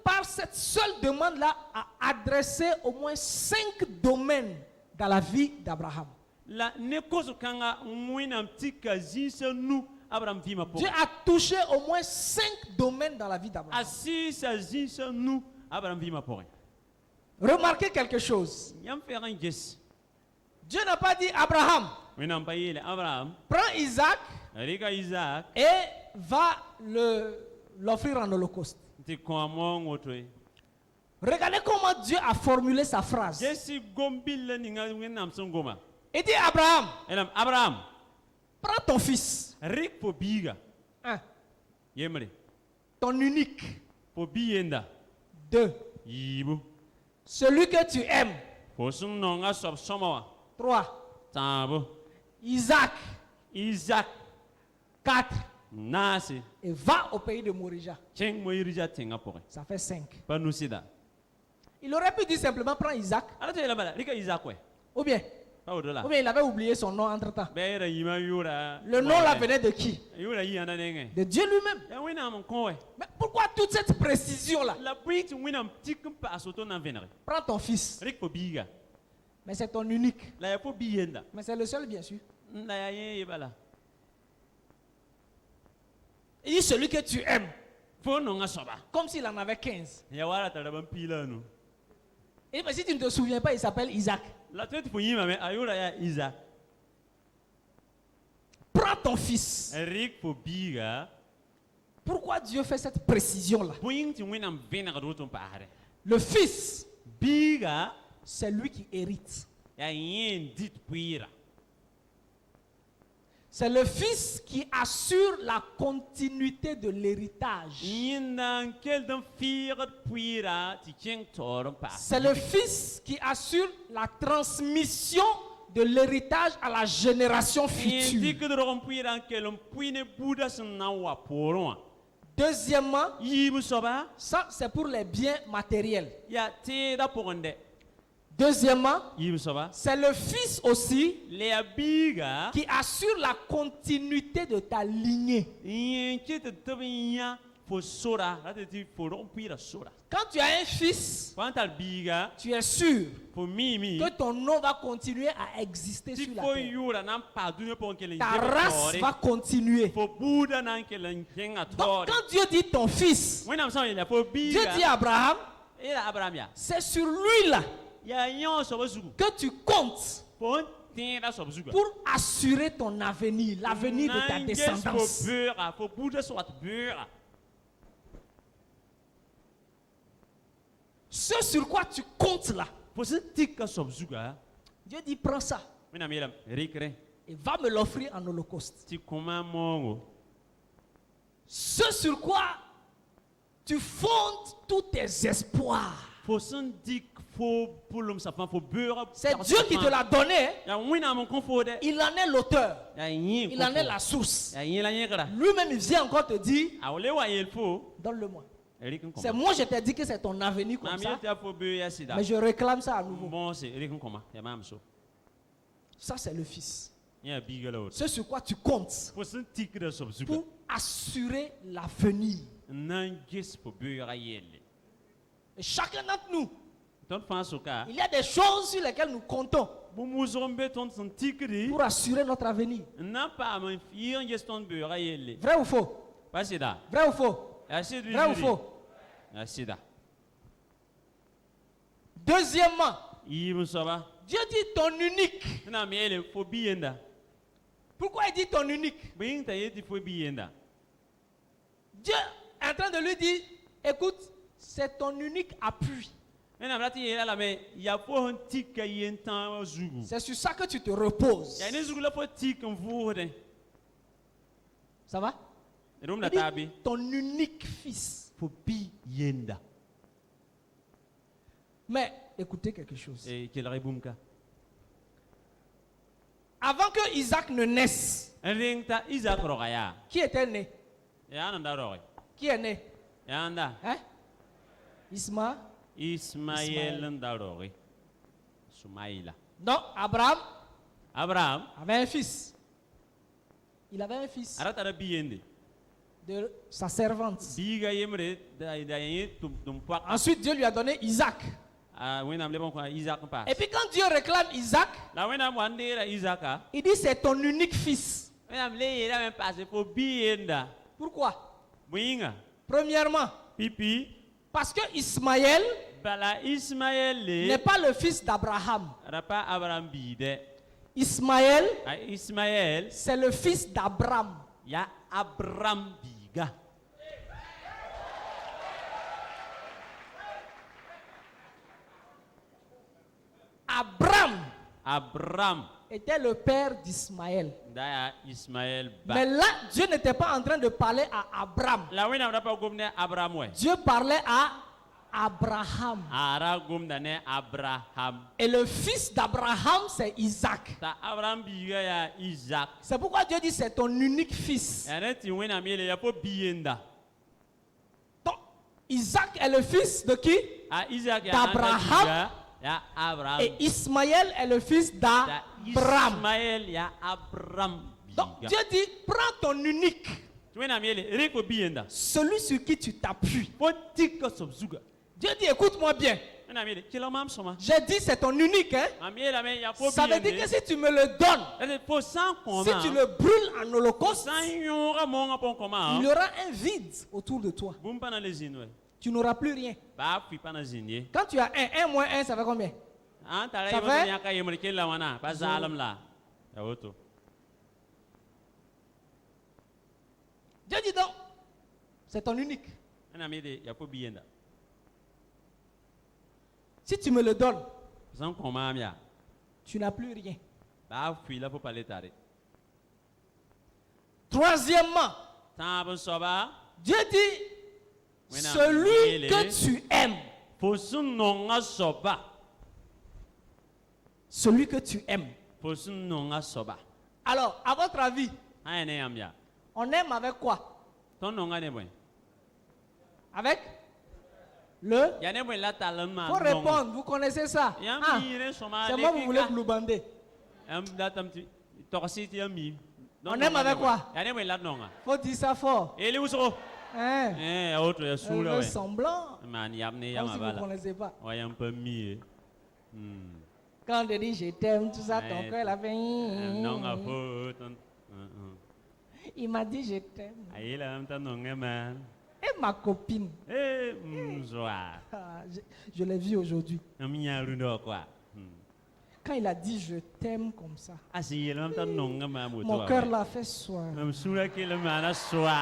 par cette seule demande-là, a adressé au moins 5 domaines dans la vie d'Abraham. La nekoso kanga mwina mtika zinsa nu Abraham vima po. Dieu a touché au moins 5 domaines dans la vie d'Abraham. Asisa zinsa nu Abraham vima po. Remarquez quelque chose. Yam faire un geste. Dieu n'a pas dit, Abraham, Wena mpayele Abraham. prends Isaac Rika Isaac. et va l'offrir en holocauste. Ti komongo toi. Regardez comment Dieu a formulé sa phrase. Jesi gombil ninga wena msongoma. Il dit, Abraham, Elam Abraham. prends ton fils, Rik po biga. un, Yemre. ton unique, Po bienda. 2, Yibu. celui que tu aimes, Po sum nonga sob somawa. 3, Tabo. Isaac, Isaac. 4, Nasi. et va au pays de Morija. Cheng mo irija tenga po. Ça fait 5. Pa nusida. Il aurait pu dire simplement prends Isaac, Ala te la bala. Rika Isaac we. ou bien Pa odola. il avait oublié son nom entre-temps. Bera yima yura. Le nom là venait de qui? Yura yanda nenge. De Dieu lui-même. Ya wina mon konwe. Mais pourquoi toute cette précision là? La buit wina mtikum pa asoto na venere. Prends ton fils, Rik po biga. mais c'est ton unique. La ya po bienda. Mais c'est le seul bien sûr. Na ya ye bala. Il dit celui que tu aimes, Fo nonga soba. comme s'il en avait 15. Ya wala talaban pila no. Et mais si tu ne te souviens pas, il s'appelle Isaac. La tete po yima me ayura ya Isaac. Prends ton fils. Rik po biga. Pourquoi Dieu fait cette précision là? Boying ti wina venere roton pa hare. Le fils, Biga. c'est lui qui hérite. Ya yen dit puira. C'est le fils qui assure la continuité de l'héritage. Yindan kel dan firat puira ti cheng toron pa. C'est le fils qui assure la transmission de l'héritage à la génération Indi future. que de rompir en quel puine Bouddha s'en a pour Deuxièmement, Yibu soba, ça c'est pour les biens matériels. ya te da pour ende. Deuxièmement, Yibu soba, c'est le Fils aussi les abiga, qui assure la continuité de ta lignée. yin qui te tabinya pour sora, là te pour rompir la sora. Quand tu as un fils, Quand al biga, tu es sûr pour mimi, que ton nom va continuer à exister si sur la faut terre. yura n'en pas d'une pour qu'elle Ta race va continuer. Pour Bouddha n'en qu'elle a Donc tort. quand Dieu dit ton fils, When I'm saying la pour Dieu dit biga, à Abraham, et la Abraham ya, c'est sur lui là ya yon soba zugu, que tu comptes pour tenir soba zugu. pour assurer ton avenir, l'avenir de ta descendance. Pour Bouddha soit beurre. Ce sur quoi tu comptes là, Pour ce tika soba zuga, Dieu dit prends ça when I'm here, rikre, et va me l'offrir en holocauste. ti comment mongo. Ce sur quoi tu fondes tous tes espoirs. Pour ce dik, faut pour l'homme ça faut beurre. C'est Dieu qui te l'a donné. Hein. Ya wina mon confort de. Il en est l'auteur. Ya yin. Il en est la source. Ya yin la yekra. Lui-même, il vient encore te dire, A ole wa il faut. donne-le-moi. Rikin C'est comment. moi, je t'ai dit que c'est ton avenir comme Na ça. mi ta faut beurre ya sida. Mais je réclame ça à nouveau. Bon c'est rikin comment. Ya mam so. Ça, c'est le Fils. Ya bigala o. Ce sur quoi tu comptes Pour ce tik de soba zuga. pour assurer l'avenir. Nan gis pour beurre yelle. Et chacun d'entre nous, Ton pense au cas. il y a des choses sur lesquelles nous comptons Bu muzombe ton son tikri. pour assurer notre avenir. N'a pas mon fille gestion beurre yelle. Vrai ou faux? Pas sida. Vrai ou faux? Ya sida. Vrai ou faux? Ya sida. Deuxièmement, Yibu soba. Dieu dit ton unique. Na mi ele faut bienda. Pourquoi il dit ton unique? Bing ta yeti faut bienda. Dieu est en train de lui dire, écoute, c'est ton unique appui. Mena brati yela la me ya faut un tik yentan zugu. C'est sur ça que tu te reposes. Ya ne zugu la faut tik mvude. Ça va? Rum Il la dit, tabi. ton unique fils. Faut bi yenda. Mais écoutez quelque chose. Et quel rebumka. Avant que Isaac ne naisse, Ring ta Isaac rogaya. qui était né? Ya anda roy. Qui est né? Ya anda. Hein? Isma? Ismaël anda roy. Sumaïla. Non, Abraham Abraham. avait un fils. Il avait un fils Arata da biyende. de sa servante. Biga yemre da yin tum pak. Ensuite, Dieu lui a donné Isaac. Ah wenam le bon quoi Isaac pas. Et puis quand Dieu réclame Isaac, La wenam wande la Isaac. il dit c'est ton unique fils. Wenam le yela même pas c'est pour biyenda. Pourquoi? Winga. Premièrement, Pipi. parce que Ismaël Bala Ismaël n'est pas le fils d'Abraham. Rapa Abraham bide. Ismaël, Ismaël c'est le fils d'Abraham. ya Abraham biga. Abraham Était le père d'Ismaël. da Ismaël ba. Mais là, Dieu n'était pas en train de parler à Abraham. La wenam rapa gomne Abraham we. Dieu parlait à Abraham. Ara gomna ne Abraham. Et le fils d'Abraham, c'est Isaac. Ta Abraham biga ya Isaac. C'est pourquoi Dieu dit c'est ton unique fils. Areti wenam ele ya po biyenda. Donc, Isaac est le fils de qui? A Isaac ya D'Abraham. biga ya Abraham. Et Ismaël est le fils Da d'Abraham. Ismaël ya Abraham Donc, biga. Dieu dit prends ton unique, Wenam ele reko biyenda. celui sur qui tu t'appuies. Po tikka sobzuga. Dieu dit écoute-moi bien. Wenam ele kilamam soma. J'ai dit c'est ton unique. Hein? Amiela me ya po Ça veut dire que si tu me le donnes, po sans comment. si tu le brûles en holocauste, Sans yora monga pon il comment. y aura un vide autour de toi. Bumpa na lezinwe. Tu n'auras plus rien. Ba fi pana zinye. Quand tu as 1 moins 1, ça fait combien? Anta Ça ra fait? yeba nya ka yemre kella wana. Pas zalam la. Ya woto. Dieu dit donc, c'est ton unique. Ana me de ya po biyenda. Si tu me le donnes, Sans comment ya. tu n'as plus rien. Ba fi la po parler tare. Troisièmement, Tambo soba. Dieu dit, Voilà. celui que tu aimes, Fo sun nonga soba. celui que tu aimes, fo sun nonga soba Alors, à votre avis, ay ne yamya on aime avec quoi? ton nonga ne boy Avec le... ya ne boy la talma Faut répondre, vous connaissez ça? yam Ah, mire soma c'est moi, vous voulez vous bander. am datam ti torsi ti yami On aime avec quoi? ya ne boy la nonga Faut dire ça fort. ele uso Hein? autre ya Elle sula veut we semblant, man yam ne comme yam si vous ne bala connaissez pas. wa yam pa mi Quand on te dit je t'aime, tout ça, ton Ouais. cœur, il a fait... nonga fo ton Il m'a dit je t'aime. ayela am ta nonga man Et ma copine, mzoa ah, je l'ai vue aujourd'hui. am nyaru ndo kwa Quand il a dit je t'aime comme ça, asi yela am ta nonga ma mo mon cœur l'a fait soin. am sura ke le mana swa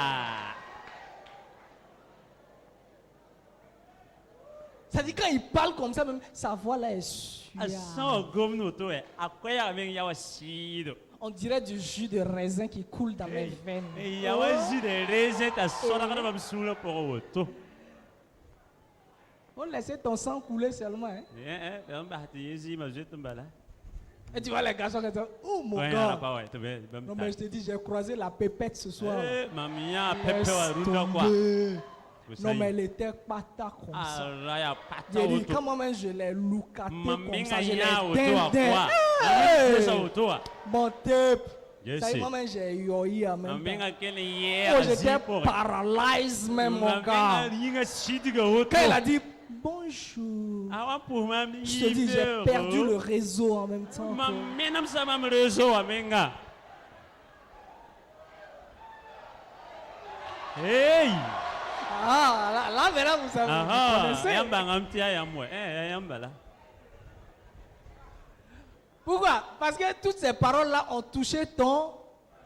Ça dit quand il parle comme ça, même sa voix là est suave. aso gomno to e akoya men yawa sido On dirait du jus de raisin qui coule dans mes veines. e yawa zide reze ta sora kana bam sura poko woto Faut laisser ton sang couler seulement. Hein? am ba ti yezi ma jetum bala Et tu vois les garçons qui disent, oh mon ouais gars. pa ouais to be bam Non mais je te dis, j'ai croisé la pépette ce soir. mamia Laisse pepe wa runda kwa tomber. Non mais elle était pata comme ça. araya pata J'ai dit, woto quand moi-même je l'ai loucaté comme maminga ça, je ya l'ai woto dindin. kwa esa woto Mon type. je Ça y est, sais moi-même j'ai yoï en même temps. maminga kele ye Oh, j'étais paralyse même mon gars. yinga sidiga woto Quand elle a dit bonjour, awa pour mam je te dis, j'ai perdu le réseau en même temps. que- Menam sama merezo amenga. Hey! Ah, là maintenant vous savez, vous Aha! connaissez. Yamba ngamtia yamwe. Yamba la. Pourquoi? Parce que toutes ces paroles-là ont touché ton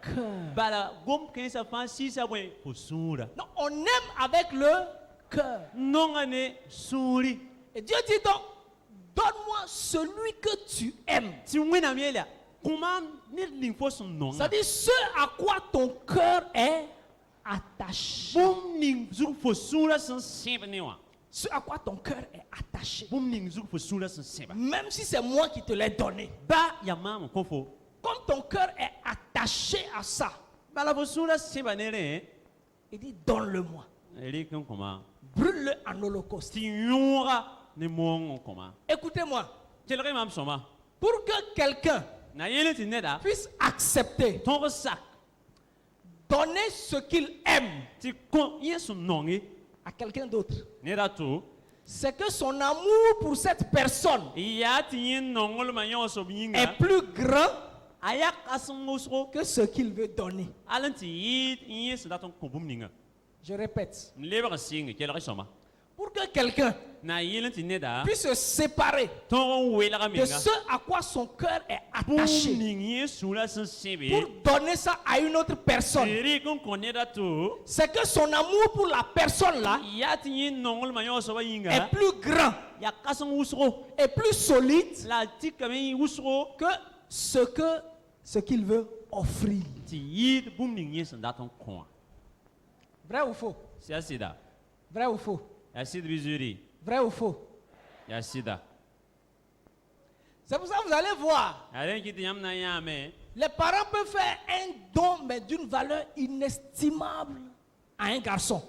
cœur. Bala gom kensa fan sisa bwe kusura. Non, on aime avec le cœur. Nongane suri. Et Dieu dit donc, donne-moi celui que tu aimes. Ti wena miela. Comment ni l'info son nonga. Ça dit ce à quoi ton cœur est attaché. Bum ning zu fosura san sebe newa. Ce à quoi ton cœur est attaché. Bum ning zu fosura san seba. Même si c'est moi qui te l'ai donné. Ba yamam kofo. Comme ton cœur est attaché à ça, Bala fosura seba nere. il dit donne-le-moi. Eri kon comment. Brûle-le en holocauste. Ti yura ne mon comment. Écoutez-moi. Kelere mam soma. Pour que quelqu'un Na yele ti neda. puisse accepter, Ton sac. donner ce qu'il aime Ti kon yesu nongi. à quelqu'un d'autre, Neda tu. c'est que son amour pour cette personne Ya ti yen nongol ma yon so est binga. plus grand Ayak asongosro. que ce qu'il veut donner. Alan ti yit yesu daton kombum ninga. Je répète, Leba singe kelere soma. pour que quelqu'un Na yele ti neda. puisse se séparer Ton wela de minga. ce à quoi son cœur est Bum attaché ning yesu la san sebe. pour donner ça à une autre personne, Eri kon koneda tu. c'est que son amour pour la personne là Ya ti yen nongol ma yon so est binga. plus grand Ya kasong usro. et plus solide La ti kame usro. que ce qu'il veut offrir. Ti yit bum ning yesu daton kon. Vrai ou faux? C'est sida. Vrai ou faux? Ya sid bizuri. Vrai ou faux? Ya sida. C'est pour ça que vous allez voir, Aren ki ti yam na yame. les parents peuvent faire un don mais d'une valeur inestimable à un garçon.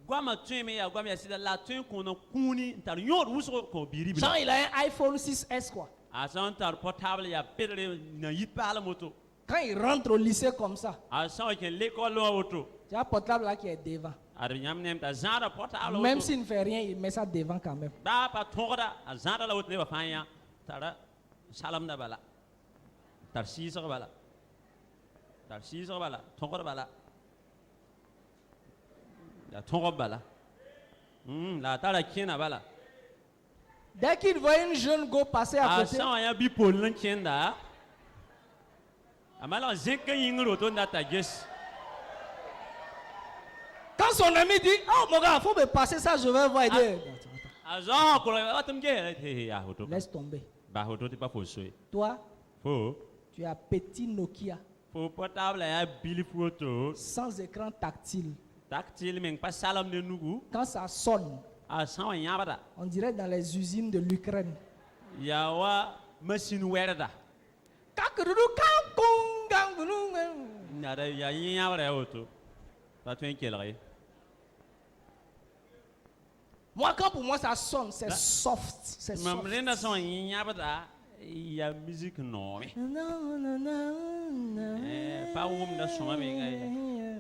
Gwama tueme ya gwama ya sida la tuen kono kuni tar yor uso ko biribi. Genre il a un iPhone 6S quoi. Asan tar portable ya pedre na yipa la moto. Quand il rentre au lycée comme ça, Asan ke l'école lo auto. il y a un portable là qui est devant. Ar yam nem ta zara portable Même auto. s'il ne fait rien, il met ça devant quand même. Da pa tongra azara la auto ne ba fanya. Tara salam da bala. Tar sisa bala. Tar sisa bala. Tongra bala. Ya tongra bala. La tara kina bala. Dès qu'il voit une jeune go passer à côté, Asan ya bi polin kenda. Amala zeka yingro to ndata ges. quand son ami dit, oh mon gars, faut me passer ça, je vais voir. Il dit, Azan ko la atam ge ya hoto. laisse tomber. Ba hoto ti pa fo soe. Toi, Fo tu as petit Nokia, fo portable ya bili photo. sans écran tactile. Tactile men pa salam de nugu. Quand ça sonne, Asan ya bada. on dirait dans les usines de l'Ukraine. Ya wa machine werda. Nada ya yin wala auto. Ta tuen kelare. Moi, quand pour moi ça sonne, c'est soft. C'est soft. Mamrena son yin bata ya musique non. Pas oum da son mais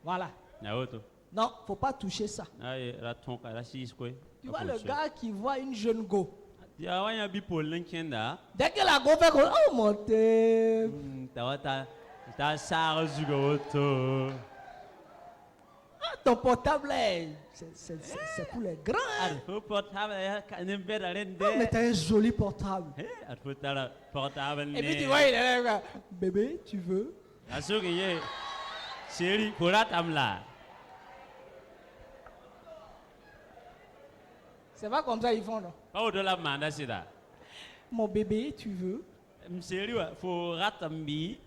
Voilà. na auto. Non, faut pas toucher ça. Ay la tonka la sis quoi. Tu vois le gars qui voit une jeune go. Ya wanya bi pol l'enkenda. Dès que la go fait comme, oh mon Dieu. Ta sar zugo auto. Ah, ton portable là, c'est pour les grands. Hein. Faut portable ya kanem beda Non, lende. mais t'as un joli portable. Faut ta portable. Et puis tu vois, il est là, bébé, tu veux? Asuki ye. Chérie, pour la tamla. C'est pas comme ça ils font, non? Pas au-delà de la sida. Mon bébé, tu veux? Chérie, faut ratambi.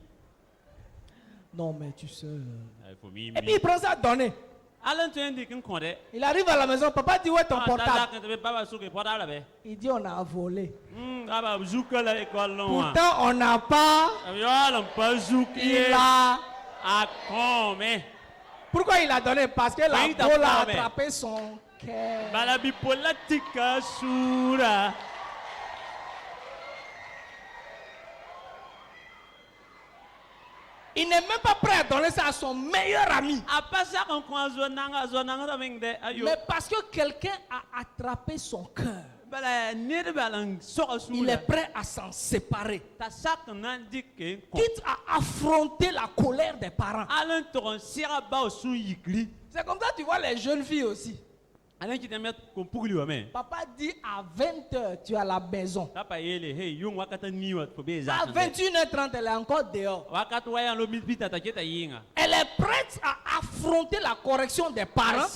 Non, mais tu sais. Il faut mimi. Et puis il prend ça à donner. Alan, tu indiques un condé. Il arrive à la maison, papa dit, où est ton portable? Il dit, on a volé. Pourtant, on n'a pas. Il a. Pourquoi il a donné? Parce que la boule a attrapé son cœur. Il n'est même pas prêt à donner ça à son meilleur ami. Mais parce que quelqu'un a attrapé son cœur, il est prêt à s'en séparer. Quitte à affronter la colère des parents. C'est comme ça que tu vois les jeunes filles aussi. Papa dit à 20h, tu es à la maison. À 21h30, elle est encore dehors. Elle est prête à affronter la correction des parents.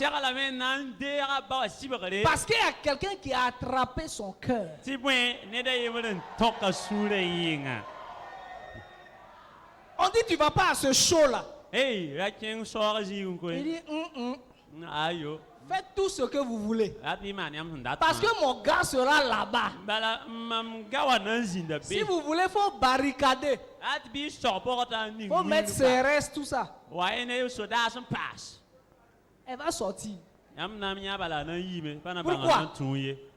Parce qu'il y a quelqu'un qui a attrapé son cœur. On dit, tu ne vas pas à ce show-là. Il dit, faites tout ce que vous voulez. Parce que mon gars sera là-bas. Si vous voulez, il faut barricader. Il faut mettre CRS, tout ça. Elle va sortir. Pourquoi?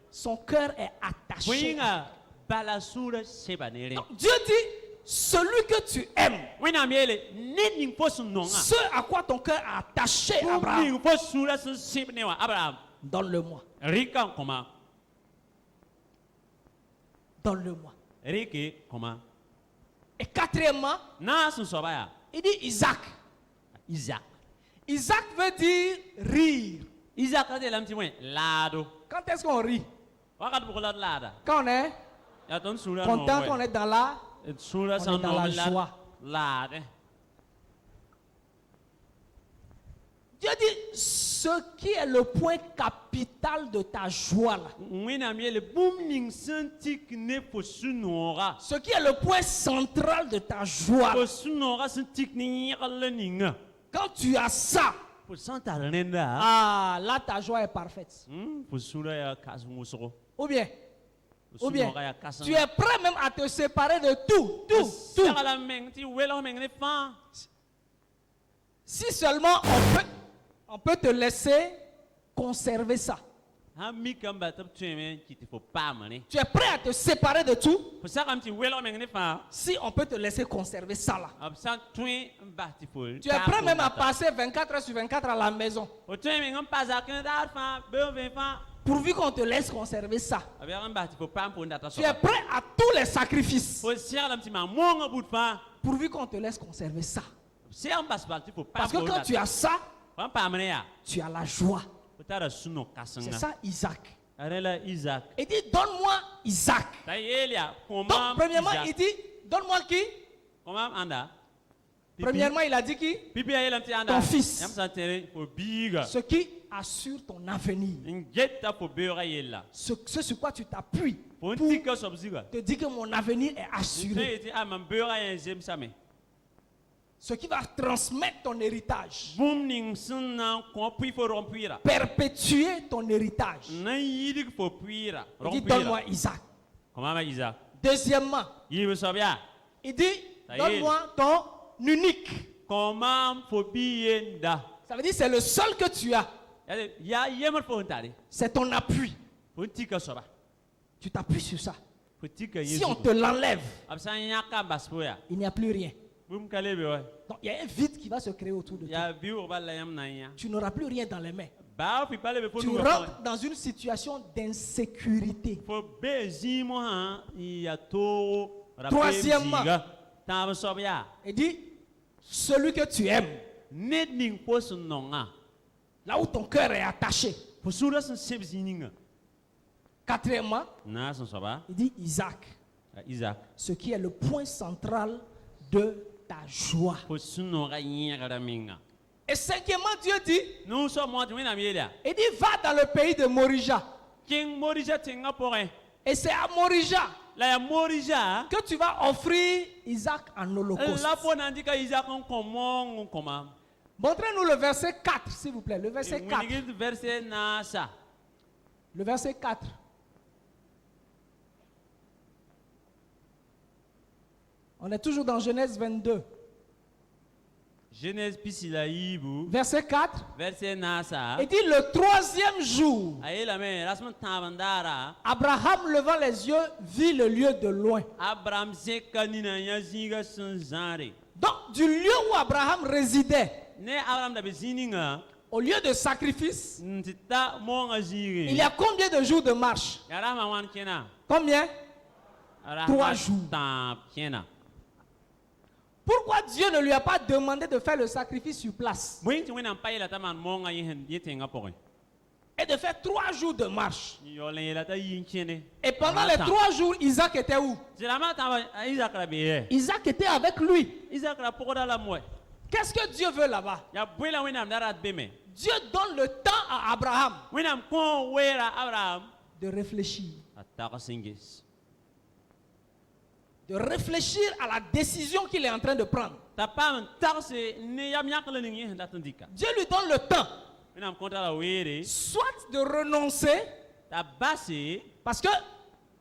Son cœur est attaché. Donc, Dieu dit, celui que tu aimes, ce à quoi ton cœur est attaché, Abraham, donne-le-moi. Donne-le-moi. Et quatrièmement, il dit Isaac. Isaac veut dire rire. Quand est-ce qu'on rit? Quand on est content, qu'on est dans la joie. Dieu dit, ce qui est le point capital de ta joie là, ce qui est le point central de ta joie là, quand tu as ça, ah, là ta joie est parfaite. Ou bien, tu es prêt même à te séparer de tout. Si seulement on peut te laisser conserver ça. Tu es prêt à te séparer de tout. Si on peut te laisser conserver ça là. Tu es prêt même à passer 24 heures sur 24 à la maison. Pourvu qu'on te laisse conserver ça. Tu es prêt à tous les sacrifices. Pourvu qu'on te laisse conserver ça. Parce que quand tu as ça, tu as la joie. C'est ça Isaac. Il dit, donne-moi Isaac. Donc, premièrement, il dit, donne-moi qui? Premièrement, il a dit qui? Ton fils. Ce qui assure ton avenir. Ce sur quoi tu t'appuies pour te dire que mon avenir est assuré. Ce qui va transmettre ton héritage. Perpétuer ton héritage. Il dit, donne-moi Isaac. Comment va Isaac? Deuxièmement, Il veut savoir. il dit, Ça y est. donne-moi ton unique. Comment faut bien da? Ça veut dire c'est le seul que tu as. Ya yemer faut entare. C'est ton appui. Faut tika soba. Tu t'appuies sur ça. Faut tika Si Yesu. on te l'enlève, Absa nyaka baspoya. il n'y a plus rien. Bum kalebe ouais. Donc il y a un vide qui va se créer autour de toi. Ya biu bala yam na ya. Tu n'auras plus rien dans les mains. Ba fi pale be faut Tu nous. rentres dans une situation d'insécurité. Faut bezimo ha ya to. Troisièmement. Tam sobya. Il dit, celui que tu aimes, Net ning pos nonga. là où ton cœur est attaché. Faut sura sen sebzininga. Quatrièmement, Na son soba. il dit Isaac, Isaac. ce qui est le point central de ta joie. Faut sunora yingara minga. Et cinquièmement, Dieu dit, Nous sommes moi tu na mielia. il dit, va dans le pays de Morija. King Morija tinga porin. Et c'est à Morija La ya Morija. que tu vas offrir Isaac en holocauste. La po nandika Isaac on comment. Montrez-nous le verset 4, s'il vous plaît. Le verset 4. Verset na sa. Le verset 4. On est toujours dans Genèse 22. Genèse pisila ibu. Verset 4. Verset na sa. Il dit le troisième jour, Aye la me rasman tabandara. Abraham levant les yeux vit le lieu de loin. Abraham se kanina ya zinga sanzare. Donc du lieu où Abraham résidait, Ne Abraham da bezininga. au lieu de sacrifice, Ntita monga ziri. il y a combien de jours de marche? Yara ma wan kena. Combien? 3 jours. Tam kena. Pourquoi Dieu ne lui a pas demandé de faire le sacrifice sur place Mwinti wena mpaye la taman monga yehen yetenga porin. et de faire 3 jours de marche? Yolen yelata yin kene. Et pendant les 3 jours, Isaac était où? Zilama tamba Isaac la beye. Isaac était avec lui. Isaac la pokoda la mwe. Qu'est-ce que Dieu veut là-bas? Ya bwela wena mdara beme. Dieu donne le temps à Abraham Wena kon wera Abraham. de réfléchir. Ataka singis. De réfléchir à la décision qu'il est en train de prendre. Tapam tarse ne yam yakle ningi ndatandika. Dieu lui donne le temps, Wena mkonta la were. soit de renoncer, Ta base. parce que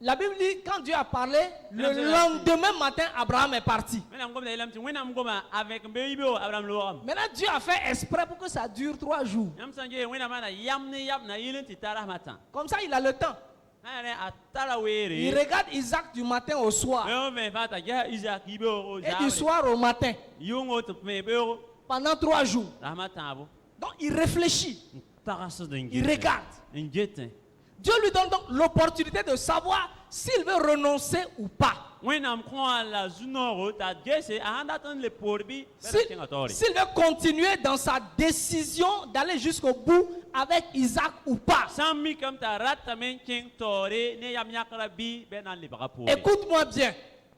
la Bible dit, quand Dieu a parlé, le Mesdames et lendemain matin, Abraham est parti. Wena mkomta ilam ti wena mkoma avec mbeibo Abraham loam. Maintenant, Dieu a fait exprès pour que ça dure 3 jours. Yam sanje wena mana yam na yelen ti tara matan. Comme ça, il a le temps. Na atara were. Il regarde Isaac du matin au soir Yo me fata ya Isaac ibo et du soir au matin Yongo te mebeo. pendant 3 jours. Rahmatabo. Donc, il réfléchit, Tarasa dingi. il regarde. Njete. Dieu lui donne donc l'opportunité de savoir s'il veut renoncer ou pas. Wena mkwa la zunoro ta jese ahanda tan le porbi. S'il veut continuer dans sa décision d'aller jusqu'au bout avec Isaac ou pas. Sami kam ta rata men king tore ne yam yakra bi benan le barapo. Écoute-moi bien.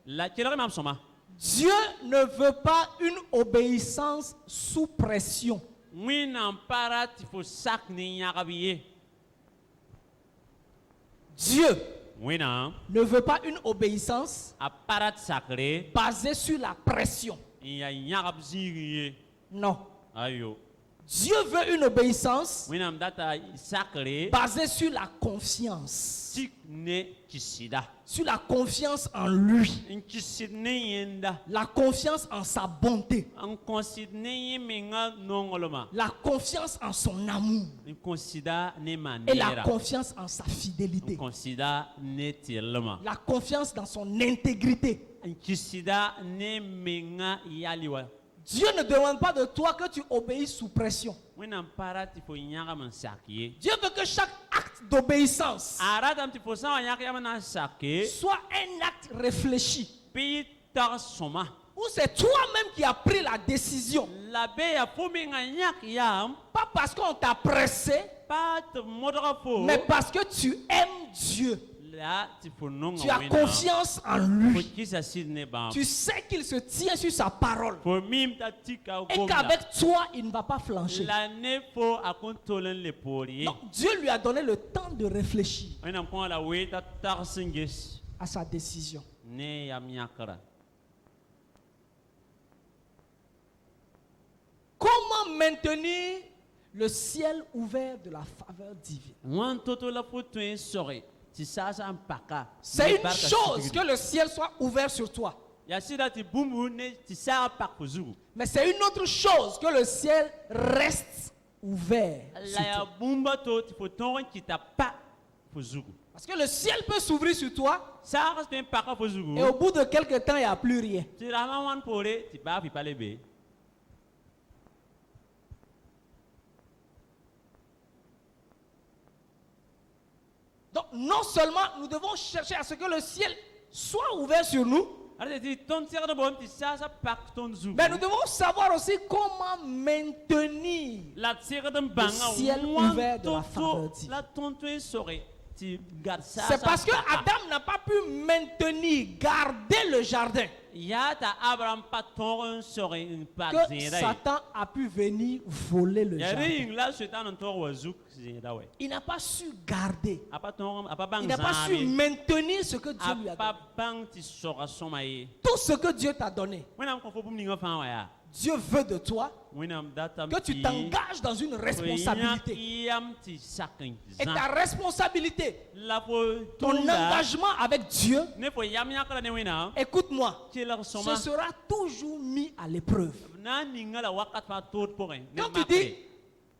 La kelere mam soma. Dieu ne veut pas une obéissance sous pression. Wena mpara ti fo sak ni yakabiye. Dieu Wena ne veut pas une obéissance aparat sacré basée sur la pression. ya yakab ziriye. Non. Ayo. Dieu veut une obéissance Wena mdata sacré basée sur la confiance. tik ne kisida. Sur la confiance en lui. Nkisid ne yenda. La confiance en sa bonté. An consid ne yemenga nongoloma. La confiance en son amour. Nkonsida ne Et la manera. confiance en sa fidélité. Nkonsida ne tilma. La confiance dans son intégrité. Nkisida ne menga yaliwa. Dieu ne demande pas de toi que tu obéisses sous pression. Wena mpara ti fo nyaga man sakiye. Dieu veut que chaque acte d'obéissance Arata ti fo sa nyaga yamana sake. soit un acte réfléchi. Pi tar soma. Où c'est toi-même qui as pris la décision. La be ya fo menga nyak yam. Pas parce qu'on t'a pressé, Pat modra fo. mais parce que tu aimes Dieu. La ti fo nonga Tu as confiance en Fo lui. kisa sidne ba. Tu sais qu'il se tient sur sa parole. Fo mim ta tika Et gomna. qu'avec toi, il ne va pas flancher. La ne fo akontolen le pori. Donc Dieu lui a donné le temps de réfléchir Wena mko la weta tar singis. à sa décision. Ne yam yakara. Comment maintenir le ciel ouvert de la faveur divine? Wan toto la fo tuen sore. ti sasa mpaka. C'est une chose que le ciel soit ouvert sur toi. Ya sida ti bumbu ne ti sa pak pour zugu. Mais c'est une autre chose que le ciel reste ouvert sur La ya toi. bumba to ti foton ki ta pa pour zugu. Parce que le ciel peut s'ouvrir sur toi Sa ras ten paka pour zugu. et au bout de quelque temps, il n'y a plus rien. Ti rama wan pore ti ba fi pale be. Donc non seulement nous devons chercher à ce que le ciel soit ouvert sur nous, Ara ti ton tire de bom ti sasa pak ton zugu. mais nous devons savoir aussi comment maintenir. La tire de banga ciel ouvert de la faveur divine. La ton to sore ti garde ça. C'est parce que Adam n'a pas pu maintenir, garder le jardin, Ya ta Abraham pa ton sore un pa que zera. Satan a pu venir voler le Ya jardin. ring la setan on to wazuk zera we. Il n'a pas su garder. Apa ton apa bang Il n'a pas su maintenir ce que Dieu lui a apa donné. bang ti sora somaye. Tout ce que Dieu t'a donné, Wena ko fo bum ninga fa wa ya. Dieu veut de toi Wena datam que tu t'engages dans une responsabilité. Yam ti sakin. Et ta responsabilité, La fo ton engagement avec Dieu, ne fo yam yakala ne wena. écoute-moi, Ti la ce soma. sera toujours mis à l'épreuve. Na ninga la wakat fa tot pour un. Quand tu dis,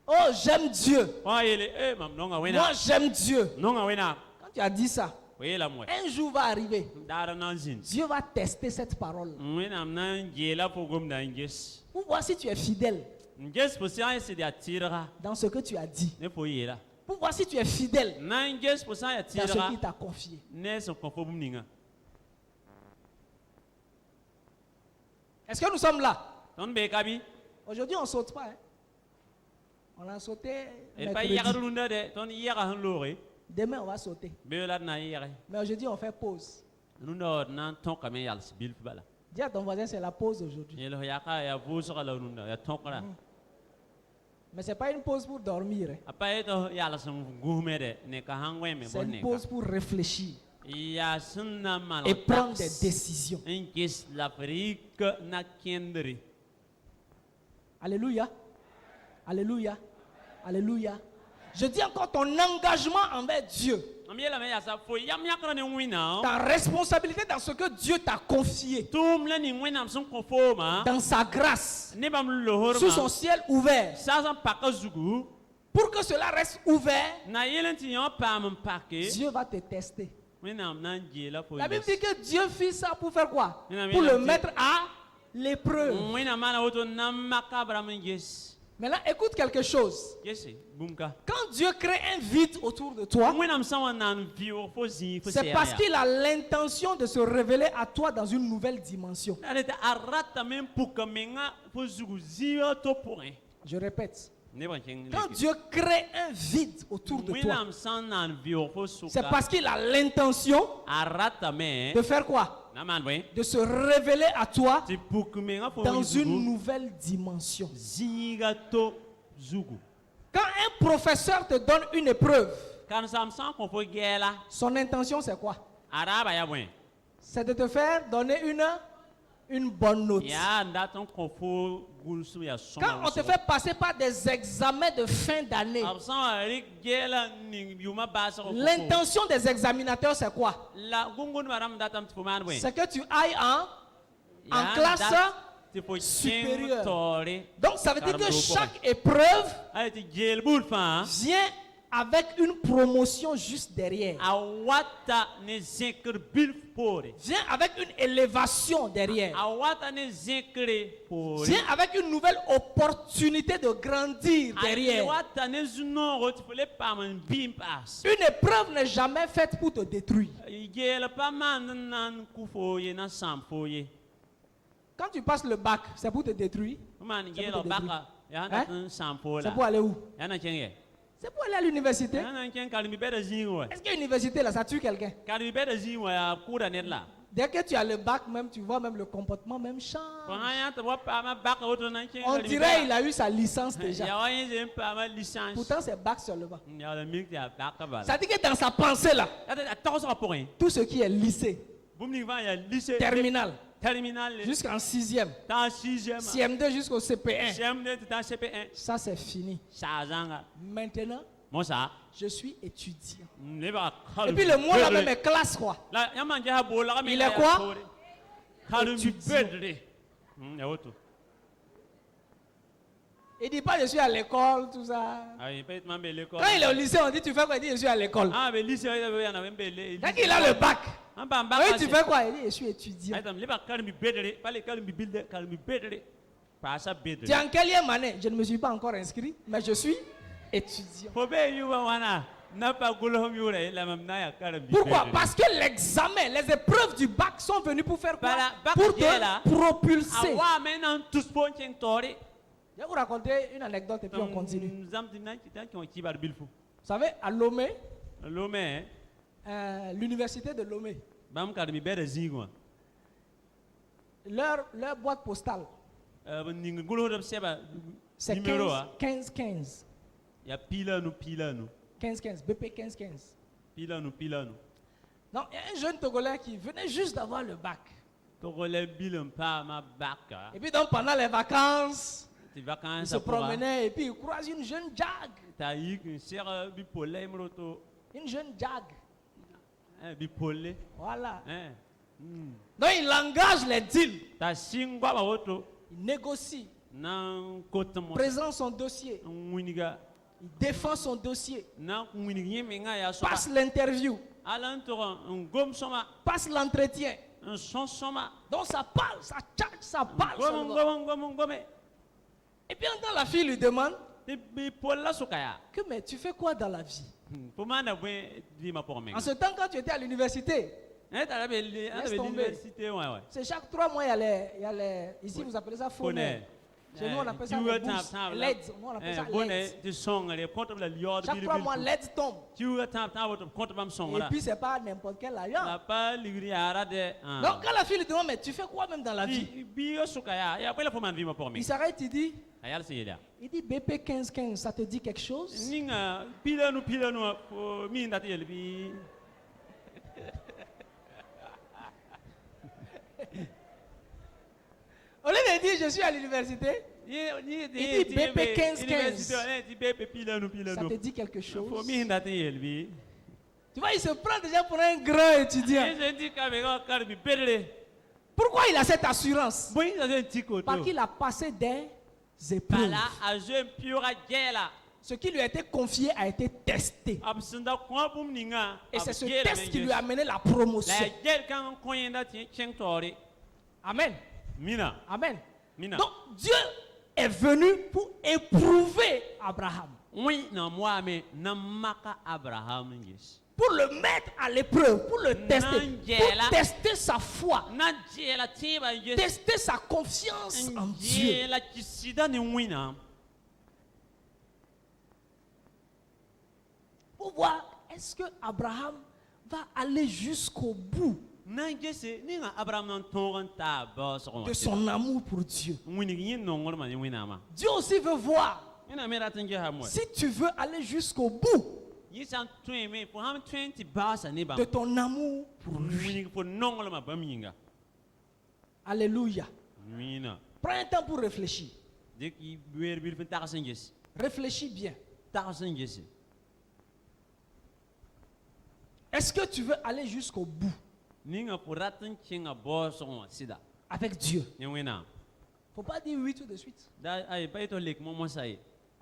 oh j'aime Dieu, Wa yele mam nonga wena. moi j'aime Dieu, Nonga wena. quand tu as dit ça, Wela mo. un jour va arriver, Dara nanzin. Dieu va tester cette parole Wena nan gela fo gom da nges. pour voir si tu es fidèle Nges po sa se dia tira. dans ce que tu as dit, Ne fo yela. pour voir si tu es fidèle Nan nges po sa ya dans ce tira. qu'il t'a confié. Ne so ko fo bum ninga. Est-ce que nous sommes là? Ton be kabi. Aujourd'hui, on ne saute pas. Hein? On a sauté E pa mercredi. yaga runda de ton yaga han lore. Demain, on va sauter. Be la na yaga. Mais aujourd'hui, on fait pause. Runda nan ton kame yal bil bala. Dis à ton voisin, c'est la pause aujourd'hui. Yelo yaka ya vu so la runda ya ton kala. Mais ce n'est pas une pause pour dormir. Hein. Apa eto yala sam gume de ne ka han we me C'est bon une ne. pause pour réfléchir Ya sunna mal. et prendre des décisions. Nges l'Afrique na kendri. Alléluia. Alléluia. Alléluia. Je dis encore ton engagement envers Dieu. Amiela me ya sa fo yam yakra ne wina. Ta responsabilité dans ce que Dieu t'a confié. Tum la ni wina son ko fo ma. Dans sa grâce. Ne bam lohor Sous son ma. ciel ouvert. Sa san paka zugu. Pour que cela reste ouvert, Na yelenti yon pa mon pake. Dieu va te tester. Wina nan jela fo. La Bible dit que Dieu fit ça pour faire quoi? Il a mis Pour la le petite- mettre à l'épreuve. Wina mana woto nan makabra men yes. Maintenant, écoute quelque chose. Yes, bumka. Quand Dieu crée un vide autour de toi, Wina msawa nan vio fo zi fo c'est parce qu'il a l'intention de se révéler à toi dans une nouvelle dimension. Areta arata men puka menga fo zugu zio to point. Je répète. Ne ban chen. Quand Dieu crée un vide autour de toi, Wina msan nan vio fo suka. c'est parce qu'il a l'intention Arata men. de faire quoi? Naman we. De se révéler à toi Ti puk menga fo dans zugu. une nouvelle dimension. Ziga to zugu. Quand un professeur te donne une épreuve, Kan samsan ko fo gela. son intention c'est quoi? Araba ya bwen. C'est de te faire donner une bonne note. Ya ndaton ko fo gulsu ya soma. Quand on te fait passer par des examens de fin d'année, Absan rik gela ni yuma basa ko. l'intention des examinateurs c'est quoi? La gungun maram datam tfuman bwen. C'est que tu ailles en classe supérieure. supérieure. Donc ça veut dire que chaque épreuve Ay ti gel bul fa. vient avec une promotion juste derrière. Awata ne zekr bil pore. Vient avec une élévation derrière. Awata ne zekre pore. Vient avec une nouvelle opportunité de grandir derrière. Awata ne zunoro ti fele pa man bim pas. Une épreuve n'est jamais faite pour te détruire. Gel pa man nan kufoye na samfoye. Quand tu passes le bac, c'est pour te détruire. Man C'est gel pour te baka ya Hein? na samfola. C'est pour aller où? Ya na chenge. C'est pour aller à l'université. Ya na chen kalmi beda zinwa. Est-ce que l'université là, ça tue quelqu'un? Kalmi beda zinwa ya kuda net la. Dès que tu as le bac, même tu vois même le comportement même change. Pangaya ta wa pa ma baka woto na chen. On dirait il a eu sa licence déjà. Ya wa yin pa ma licence. Pourtant c'est bac seulement. Ya la mik ya baka bala. Ça dit que dans sa pensée là, Ya ta toso ka point. tout ce qui est lycée, Bumni va ya lycée terminal, terminal jusqu'en 6e, ta 6e. CM2 jusqu'au CP1, CM2 ta CP1. ça c'est fini. Sa zanga. Maintenant, Moi ça. Je suis étudiant. Et Et puis le mot là même est classe quoi. Il est quoi? Il dit pas je suis à l'école, tout ça. Quand il est au lycée, on dit tu fais quoi? Il dit je suis à l'école. Dès qu'il a le bac, oui, tu fais quoi? Il dit je suis étudiant. Tu es en quelle année? Je ne me suis pas encore inscrit, mais je suis étudiant. Pourquoi? Parce que l'examen, les épreuves du bac sont venues pour faire quoi? Pour te propulser. Je vais vous raconter une anecdote et puis on continue. Vous savez, à Lomé, l'université de Lomé, leur boîte postale, c'est 15-15. 15-15, BP 15-15. Non, il y a un jeune Togolais qui venait juste d'avoir le bac. Et puis donc pendant les vacances, il se promenait et puis il croise une jeune jag. Une jeune jag. Voilà. Donc il engage les deals. Il négocie. Présente son dossier. Il défend son dossier. Passe l'interview. Passe l'entretien. Donc ça parle, ça tchatche, ça parle. Et puis quand la fille lui demande que mais tu fais quoi dans la vie? En ce temps quand tu étais à l'université, laisse tomber. C'est chaque 3 mois il y a les ici vous appelez ça phonème. Chez nous on appelle ça les bourses, l'aide. Nous on appelle ça l'aide. Chaque 3 mois l'aide tombe. Et puis c'est pas n'importe quel argent. Donc quand la fille lui demande mais tu fais quoi même dans la vie? Il s'arrête, il dit BP 15-15, ça te dit quelque chose? Au lieu de dire je suis à l'université, il dit BP 15-15. Ça te dit quelque chose? Tu vois, il se prend déjà pour un grand étudiant. Pourquoi il a cette assurance? Parce qu'il a passé des épreuves. Ce qui lui a été confié a été testé. Et c'est ce test qui lui a amené la promotion. Amen. Amen. Donc Dieu est venu pour éprouver Abraham. Pour le mettre à l'épreuve, pour le tester, pour tester sa foi, tester sa confiance en Dieu. Pour voir, est-ce que Abraham va aller jusqu'au bout de son amour pour Dieu. Dieu aussi veut voir si tu veux aller jusqu'au bout de ton amour pour lui. Alléluia. Prends un temps pour réfléchir. Réfléchis bien. Est-ce que tu veux aller jusqu'au bout avec Dieu? Il ne faut pas dire oui tout de suite.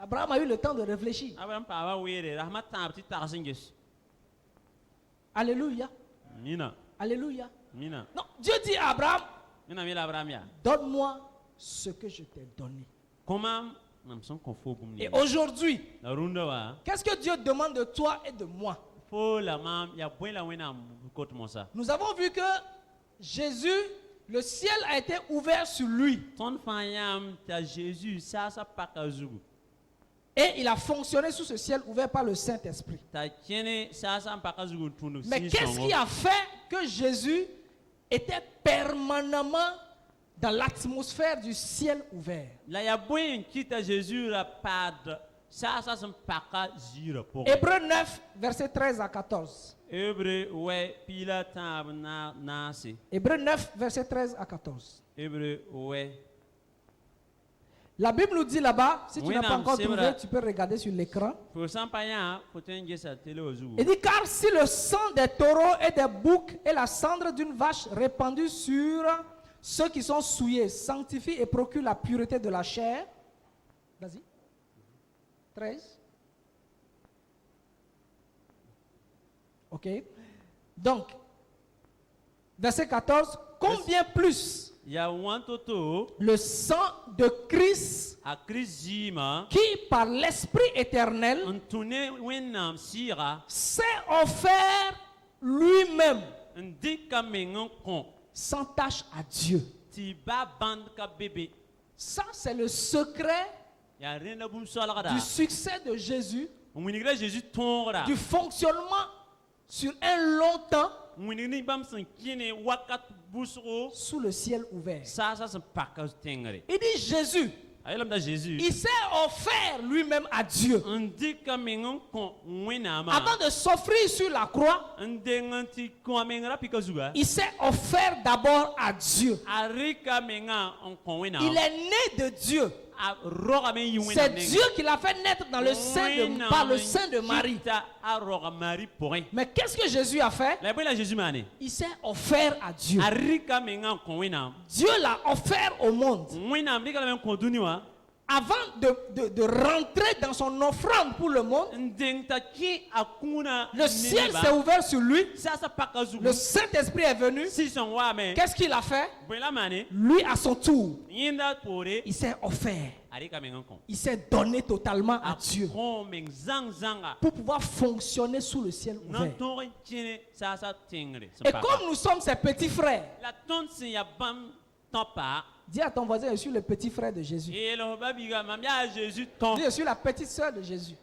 Abraham a eu le temps de réfléchir. Alléluia. Alléluia. Non, Dieu dit à Abraham, donne-moi ce que je t'ai donné. Et aujourd'hui, qu'est-ce que Dieu demande de toi et de moi? Nous avons vu que Jésus, le ciel a été ouvert sur lui. Et il a fonctionné sous ce ciel ouvert par le Saint-Esprit. Mais qu'est-ce qui a fait que Jésus était permanemment dans l'atmosphère du ciel ouvert? Hébreux 9, verset 13 à 14. Hébreux 9, verset 13 à 14. La Bible nous dit là-bas, si tu Oui, n'as pas non, encore c'est trouvé, vrai. tu peux regarder sur l'écran. Pour ça, pas ya, faut tenir sa télé aux Il yeux. dit, car si le sang des taureaux et des boucs et la cendre d'une vache répandue sur ceux qui sont souillés sanctifient et procurent la pureté de la chair. Vas-y. 13. Ok. Donc, verset 14. Combien plus Il y a un toto le sang de Christ à Crisima, qui, par l'Esprit éternel, on tourne wenam sira, s'est offert lui-même un dikamengon kon, sans tâche à Dieu. ti ba band ka bébé. Ça, c'est le secret Il y a rien de boum solada. du succès de Jésus, On winigre Jésus tongra. du fonctionnement sur un long temps On winigre bam san kine wakat busro. sous le ciel ouvert. Ça san pakas tengre. Il dit Jésus, Ayelam da Jésus. il s'est offert lui-même à Dieu. Un dikamengon kon wenama. Avant de s'offrir sur la croix, Un denganti kon mengra pikazuga. il s'est offert d'abord à Dieu. Arika menga on kon wenam. Il est né de Dieu. C'est Dieu qui l'a fait naître dans le sein par le sein de Marie. Mais qu'est-ce que Jésus a fait? Il s'est offert à Dieu. Dieu l'a offert au monde. Avant de rentrer dans son offrande pour le monde, le ciel s'est ouvert sur lui. Le Saint-Esprit est venu. Qu'est-ce qu'il a fait? Lui, à son tour, il s'est offert. Il s'est donné totalement à Dieu pour pouvoir fonctionner sous le ciel ouvert. Et comme nous sommes ses petits frères, dis à ton voisin, je suis le petit frère de Jésus. Dis, je suis la petite soeur de Jésus.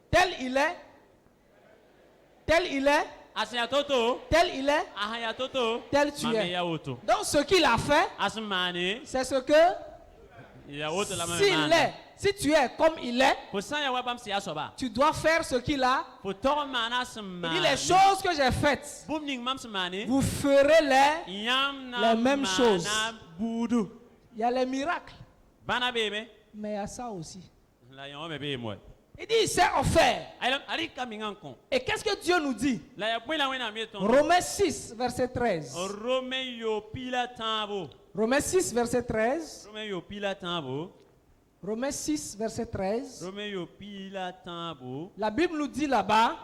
Tel il est, tel il est, tel il est, tel tu es. Donc ce qu'il a fait, c'est ce que s'il est, si tu es comme il est, tu dois faire ce qu'il a. Il dit, les choses que j'ai faites, vous ferez les mêmes choses. Il y a les miracles, mais il y a ça aussi. Il dit, il s'est offert. Et qu'est-ce que Dieu nous dit? Romains 6, verset 13. Romains 6, verset 13. Romains 6, verset 13. La Bible nous dit là-bas,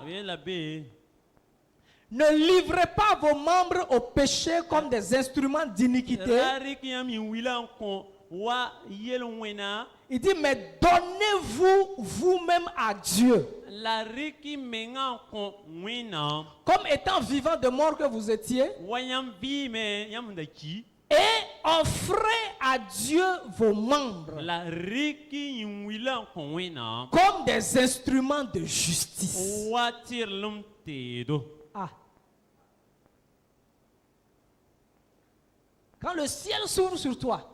ne livrez pas vos membres au péché comme des instruments d'iniquité. Il dit, mais donnez-vous vous-même à Dieu. Comme étant vivant de mort que vous étiez. Et offrez à Dieu vos membres comme des instruments de justice. Ah. Quand le ciel s'ouvre sur toi,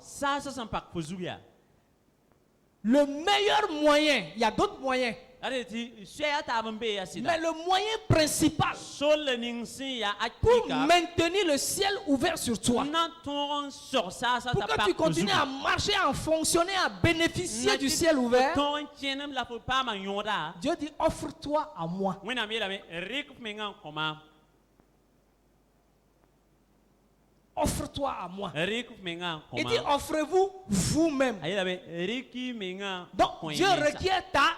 le meilleur moyen, il y a d'autres moyens, mais le moyen principal pour maintenir le ciel ouvert sur toi, pour que tu continues à marcher, à fonctionner, à bénéficier du ciel ouvert, Dieu dit, offre-toi à moi. Offre-toi à moi. Il dit, offrez-vous vous-même. Donc, Dieu requiert ta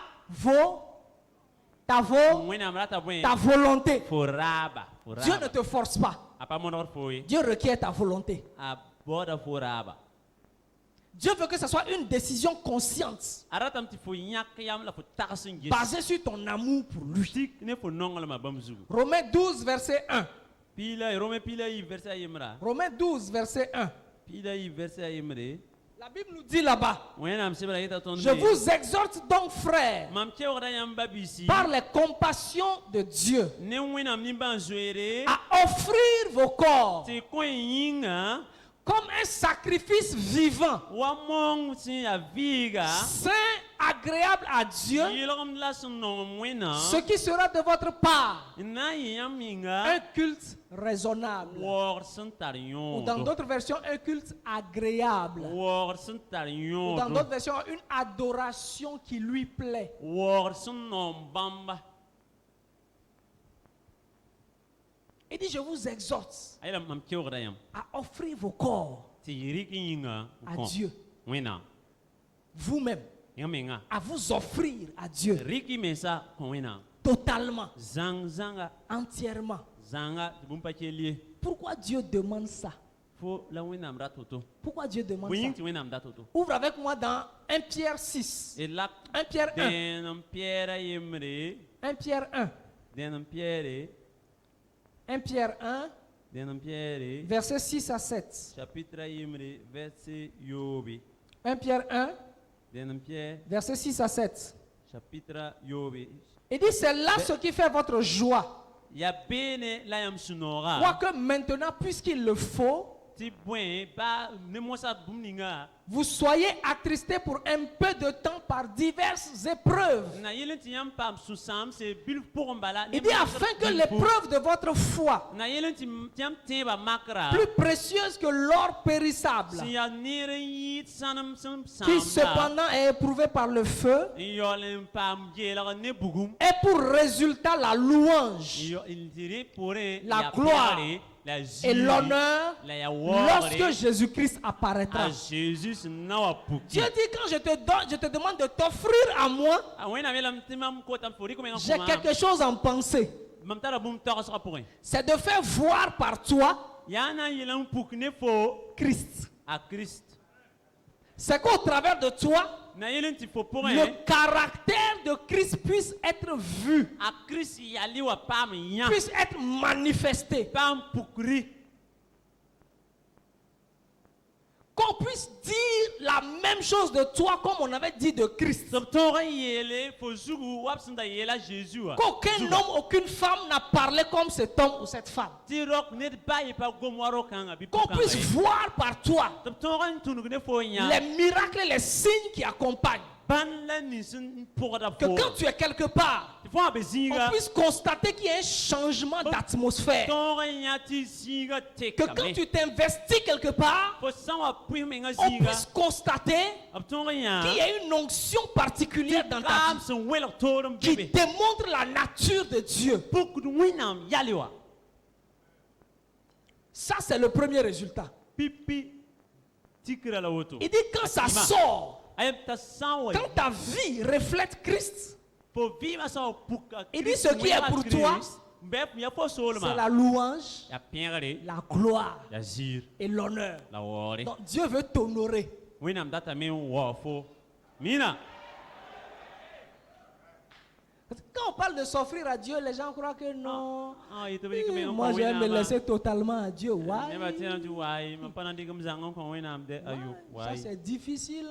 volonté. Dieu ne te force pas. Dieu requiert ta volonté. Dieu veut que ce soit une décision consciente, basée sur ton amour pour lui. Romains 12, verset 1. Romains 12, verset 1. La Bible nous dit là-bas, je vous exhorte donc, frères, par les compassions de Dieu, à offrir vos corps comme un sacrifice vivant, saint, agréable à Dieu, yilgem la sẽn nong wẽnna ce qui sera de votre part n na n yɩ yãmb yĩnga un culte raisonnable. waoogd sẽn tar Ou dans yõodo d'autres versions, un culte agréable. waoogd sẽn tar Ou dans yõodo d'autres versions, une adoration qui lui plaît. waoogd sẽn nong bãmba Il dit, je vous exhorte a yeelame mam keoogda yãmb à offrir vos corps tɩ y rɩk yĩnga n à kõ Dieu, wẽnnaam vous-même, yã menga à vous offrir à Dieu rɩk y mensa kõ wẽnnaam totalement, zãng-zãnga entièrement. zãnga tɩ bũmb pa kell ye Pourquoi Dieu demande ça? fo la wẽnnaam rat woto Pourquoi Dieu demande bõe yĩng ça? tɩ wẽnnaam dat woto Ouvre avec moi dans 1 Pierre 6. d lak 1 Pierre 1. dẽen n pɛɛra yembre 1 Pierre 1. dẽn n pɛɛre 1 Pierre 1, dẽn n pɛɛre versets 6 à 7. chapitre yembre verset yoobe 1 Pierre 1, dẽn n pɛɛ versets 6 à 7. chapitre yoobe Il dit, c'est là ce qui fait votre joie. ya beene la yãmb sũ-nooga Quoique maintenant, puisqu'il le faut, tɩ bõe ba ne mosã bũmb ninga vous soyez attristés pour un peu de temps par diverses épreuves. na yɩl n tɩ yãmb paam sũ-sãamse bil pʋgẽ bala Il dit, afin que l'épreuve de votre foi, na yɩl n tɩ yãmb tẽebã makra plus précieuse que l'or périssable, sẽn yaa neer n yɩɩd sãnem sẽn qui sãamda cependant est éprouvé par le feu, n yaool n paam geelg ne bugum et pour résultat la louange n tɩ rẽ poorẽ La yaa gloire pɛgre, la et ziiri, l'honneur la yaa lorsque waoogre Jésus-Christ apparaîtra. a Jésus sẽn na wa puki Dieu dit, quand je te demande de t'offrir à moi, a wẽnnaam yeelame tɩ mam kotame fo rɩk mengã j'ai kõma quelque chose en pensée. mam tara bũmb togsgã pʋgẽ C'est de faire voir par toi yaa na n yɩl n puk ne fo Christ. a Christ C'est qu'au travers de toi, na yɩl n tɩ fo pʋgẽ le caractère de Christ puisse être vu, a Christ yali wa paam yã puisse être manifesté. paam pukri Qu'on puisse dire la même chose de toi comme on avait dit de Christ. tɩ b tõog n yeele fo zugu wa b sẽn da yeela Jésus wã Qu'aucun homme, aucune femme n'a parlé comme cet homme ou cette femme. tɩ rok ned ba yɩ pa gom wa rokãngã bɩ Qu'on puisse voir par toi tɩ b tõog n tũnug ne fo yã les miracles et les signes qui accompagnent. bãn la nins n pʋgda Que fo quand tu es quelque part, tɩ fõ wã be on zĩiga puisse constater qu'il y a un changement d'atmosphère. tõog n yã tɩ zĩiga Que quand tekame tu t'investis quelque part, fo sã n wa pʋɩs menga on zĩiga puisse constater b tõog n yã qu'il y a une onction particulière dans ta kaam vie sẽn welg toor n qui bebe démontre la nature de Dieu. pukd wẽnnaam yale wa Ça, c'est le premier résultat. pipi tikra la woto Il dit quand ça Fatima. sort, ayeb t'a sã n wa quand ta vie reflète Christ, fo vɩɩmã sã n wa puk a Il dit, Christ ce qui est wẽnga pour Christ, toi, n bɩ ya fo c'est soolmã la louange, ya pẽgre la gloire ya ziir et l'honneur. la waoore Donc Dieu veut t'honorer. wẽnnaam datame n wao fo mina Parce que quand on parle de s'offrir à Dieu, les gens croient que non. yɩ tɩ b rɩk meng n Moi, kõ je vais me wẽnnaamã laisser totalement à Dieu. nebã tɩ Ouais. na tɩ waay mam pa na dɩk m zãng n kõ wẽnnaam dɛ ayo Ça, waay c'est difficile.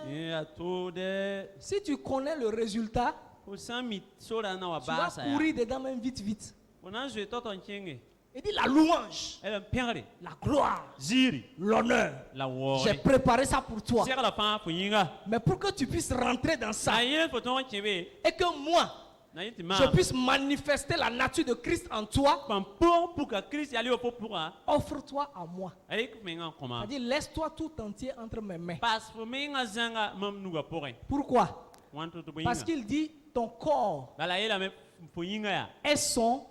Hein. ya to dɛ Si tu connais le résultat, fo sã n mi sora na wa tu vas baasa ya courir dedans même vite, vite. fo na n zoe tɔ tɩ n kẽnge Il dit la louange, ayb n pẽgre la gloire, ziiri l'honneur. la J'ai waoore préparé ça pour toi. segla fãa fo yĩnga Mais pour que tu puisses rentrer dans ça na yẽ fo tõog n kẽ be et que moi, na yẽ tɩ je maam puisse manifester la nature de Christ en toi, pãn pʋg puka Kirist yali wa fo pʋga offre-toi à moi. a rɩk mengã n kõma C'est-à-dire, laisse-toi tout entier entre mes mains. paas fo mengã zãnga mam nuga pʋgẽ Pourquoi? wãn tɩ tɩ bõe Parce yĩnga qu'il dit, ton corps bala yeelame fo yĩnga yaa est son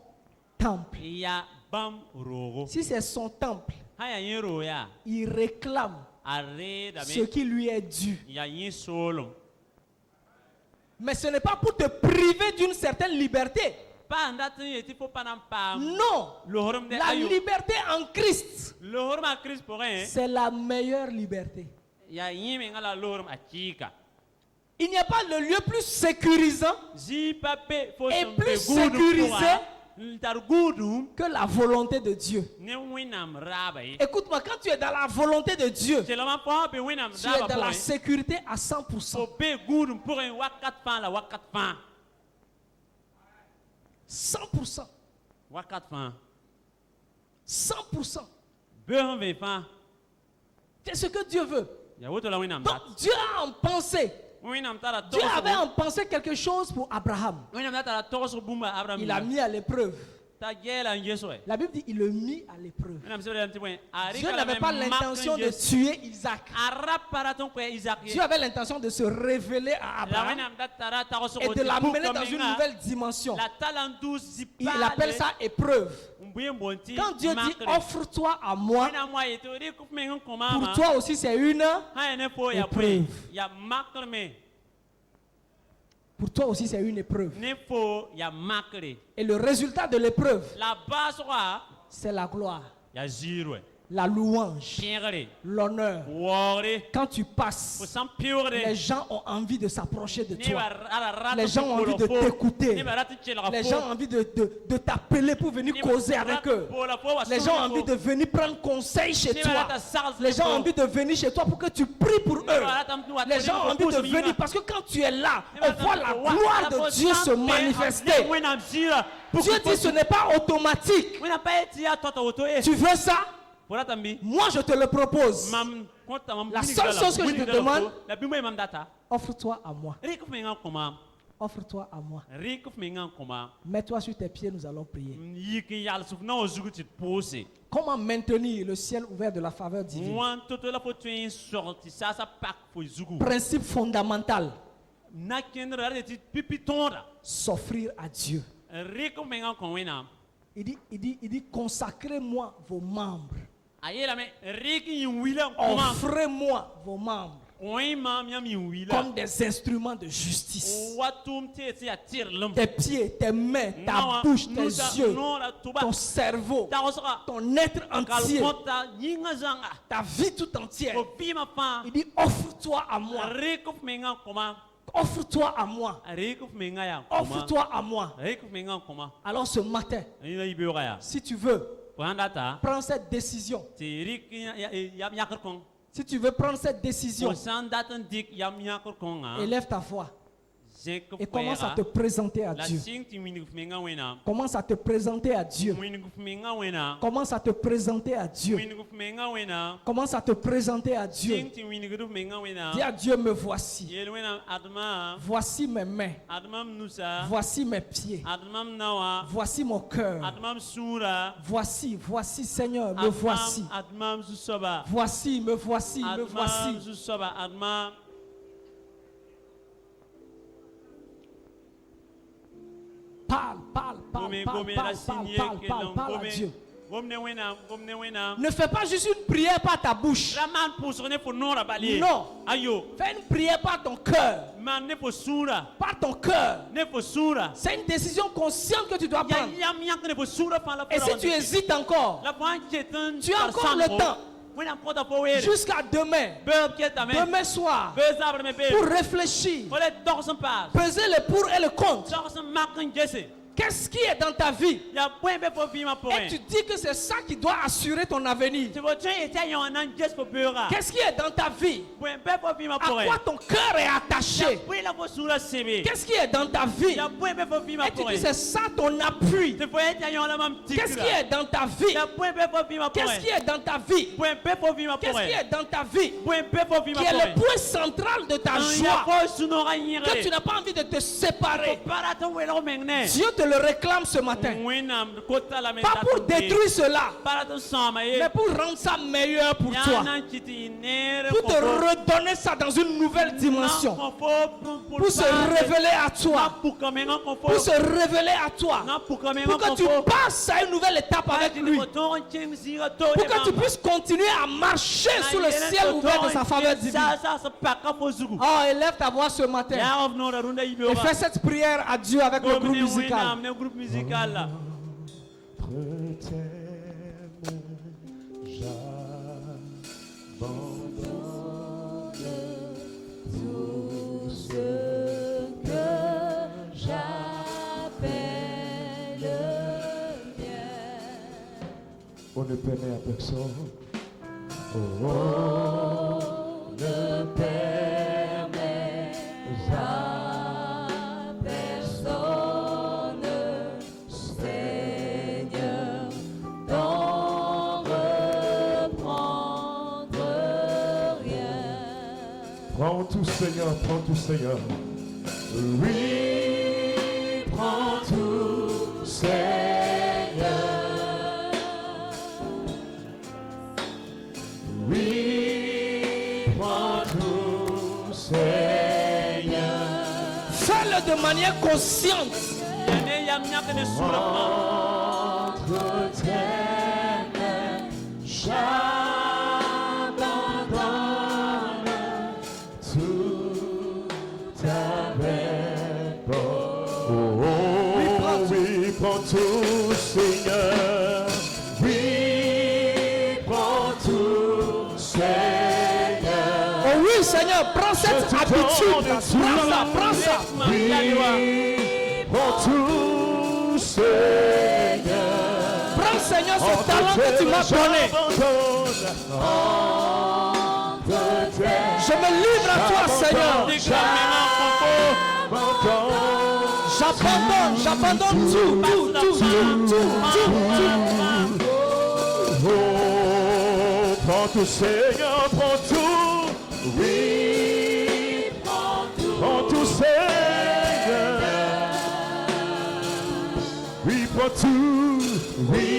temple. n yaa bãmb roogo Si c'est son temple, sã yaa yẽ roo yaa il réclame a reedame ce qui lui est dû. n yaa yẽ soolem Mais ce n'est pas pour te priver d'une certaine liberté. pa n dat n yetɩ fo pa na n paam Non. lohrem de La ayo liberté en Christ, lohrem a Kirist pʋgẽ c'est la meilleure liberté. yaa yẽ mengã la lohrem a kɩɩka Il n'y a pas de lieu plus sécurisant zɩɩ pa be fo Et sẽn be plus gʋʋdum sécurisé pʋga n tar gʋʋdum que la volonté de Dieu. ne wẽnnaam raaba ye Écoute-moi, quand tu es dans la volonté de Dieu, tɩlmã fõ be wẽnnaam tu es raaba dans la pʋgẽ sécurité à 100%. fo be gʋʋdum pʋgẽ wakat fãa la wakat fãa 100%. wakat fãa 100%. be sẽn ve fãa C'est ce que Dieu veut. yaa woto la wẽnnaam dat Donc Dieu a en pensée wẽnnaam tara Dieu avait togsgo en pensé quelque chose pour Abraham. wẽnnaam da tara togsg bũmba abraham Il a mis à l'épreuve. t'a gɛɛla n ges wɛ La Bible dit il le mit à l'épreuve. wẽnnaam sẽb tɩ bõe a Dieu rɩka n'avait pas l'intention de tuer Isaac. a ra para tɩ n kõ isak ye Dieu avait l'intention de se révéler à la Abraham wẽnnaam da tara tagsgo et de tɩ l'amener pʋgã dans une menga, nouvelle dimension. la tala n dʋʋs Il appelle ça épreuve. n bʋ n boond tɩ Quand Dieu dit makre. offre-toi à moi, wẽnnaam wa yetɩ rɩk f meng n kõ pour maama toi aussi c'est une. sã yẽ ne fo ya épreuve. bõe ya makr me Pour toi aussi c'est une épreuve. ne fo ya makre Et le résultat de l'épreuve, la baasgã c'est la gloire, ya ziir wɛ la louange, pẽgre l'honneur. waoogre Quand tu fo passes, sãn pɩoogre les gens ont envie de s'approcher de nebã toi. ara rat Les gens ont envie de t'écouter. nebã rat n kelga Les gens ont envie de t'appeler pour venir causer avec eux. Les gens ont envie de venir prendre conseil chez toi. Les gens ont envie de venir chez toi pour que tu pries pour eux. Les gens ont envie de venir parce que quand tu es là, on voit la gloire de Dieu se manifester. Dieu dit ce n'est pas automatique. Tu veux ça? Moi je te le propose. La seule chose que je te demande, offre-toi à moi. Offre-toi à moi. Mets-toi sur tes pieds, nous allons prier. Comment maintenir le ciel ouvert de la faveur divine? Principe fondamental, s'offrir à Dieu. Il dit consacrez-moi vos membres. Offrez-moi vos membres comme des instruments de justice. Tes pieds, tes mains, ta bouche, tes yeux, ton cerveau, ton être entier, ta vie tout entière. Il dit offre-toi à moi. Offre-toi à moi. Offre-toi à moi. Alors ce matin, si tu veux, prends cette décision. Si tu veux prendre cette décision, élève ta voix et commence à te présenter à Dieu. Commence à te présenter à Dieu. Commence à te présenter à Dieu. Commence à te présenter à Dieu. Dis à Dieu, me voici. Voici mes mains. Voici mes pieds. Voici mon cœur. Voici, voici Seigneur, me voici. Voici, me voici, me voici. Parle à Dieu. Ne fais pas juste une prière par ta bouche. Non. Fais une prière par ton cœur. Par ton cœur. C'est une décision consciente que tu dois prendre. Et si tu hésites encore, tu as encore le temps. Jusqu'à demain, demain soir, pour réfléchir, peser le pour et le contre. Qu'est-ce qui est dans ta vie? Et tu dis que c'est ça qui doit assurer ton avenir. Qu'est-ce qui est dans ta vie? À quoi ton cœur est attaché? Qu'est-ce qui est dans ta vie? Et tu dis c'est ça ton appui. Qu'est-ce qui est dans ta vie? Qu'est-ce qui est dans ta vie? Qu'est-ce qui est dans ta vie? Qui est le point central de ta joie? Que tu n'as pas envie de te séparer. Dieu te le réclame ce matin. Pas pour détruire cela, mais pour rendre ça meilleur pour toi. Pour te redonner ça dans une nouvelle dimension. Pour se révéler à toi. Pour se révéler à toi. Pour que tu passes à une nouvelle étape avec lui. Pour que tu puisses continuer à marcher sous le ciel ouvert de sa faveur divine. Oh, élève ta voix ce matin. Et fais cette prière à Dieu avec le groupe musical. On ne permet à personne. Oh, Ne permets à personne, Seigneur, d'en reprendre rien. Prends tout, Seigneur, prends tout, Seigneur. Oui, prends tout, Seigneur. Oui, prends tout, Seigneur. Fais-le de manière consciente. Yane yam nyake de soulèvement. Entre tes mains, j'abandonne tout avec toi. Oh, oui, prends tout, Seigneur. Oui, prends tout, Seigneur. Oh oui, Seigneur, prends cette habitude. Prends ça. Oui, prends tout, Seigneur. Prends, Seigneur, ce talent que tu m'as donné. Je me livre à toi, Seigneur. J'abandonne tout. Oh, prends tout, Seigneur, prends tout. Oui, prends tout, Seigneur. Oui, prends tout. Oui,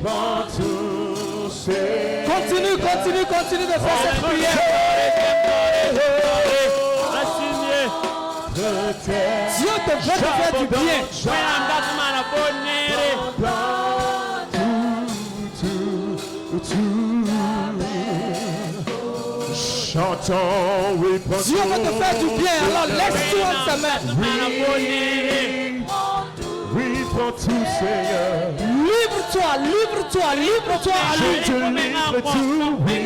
prends tout, Seigneur. Continue de faire cette prière. Dieu te veut te faire du bien. Chantons, oui, prends Dieu veut te faire du bien. Alors laisse-toi en sa main. Oui, prends tout, Seigneur. Livre-toi à Je te lui. livre tout, oui.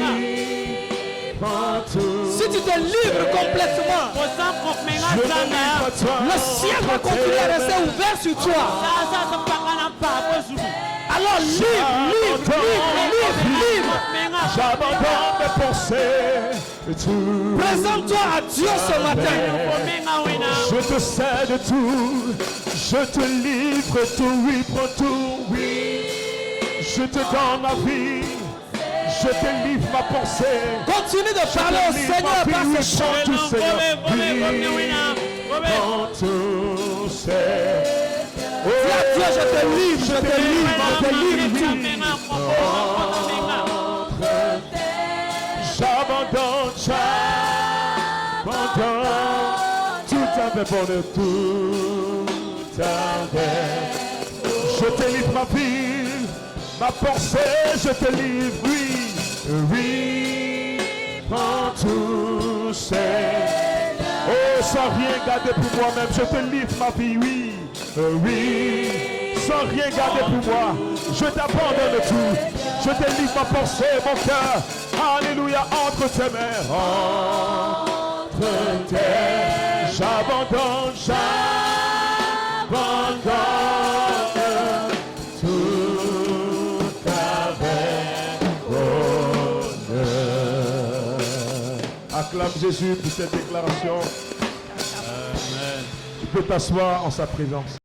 Prends tout. Si tu te livres complètement, Je me livre à toi. le ciel va continuer à rester ouvert sur toi. Alors livre. J'abandonne mes pensées. Tout. Présente-toi à Dieu ce matin. Je te cède tout. Je te livre tout, oui, prends tout, oui. Je te donne ma vie. Je te livre ma pensée. Continue de parler au Seigneur par ce chant. Tout, Seigneur. Oui, prends tout, Seigneur. Dis à Dieu, je te livre tout. J'abandonne tout avec bonheur, tout avec. Je te livre ma vie, ma pensée, je te livre, oui, prends tout, Seigneur. Oh, sans rien garder pour moi-même, je te livre ma vie, oui, sans rien garder pour moi, je t'abandonne tout, je te livre ma pensée, mon cœur, alléluia, entre tes mains, entre tes mains, j'abandonne tout avec bonheur. Acclame Jésus pour cette déclaration. Amen. Tu peux t'asseoir en sa présence.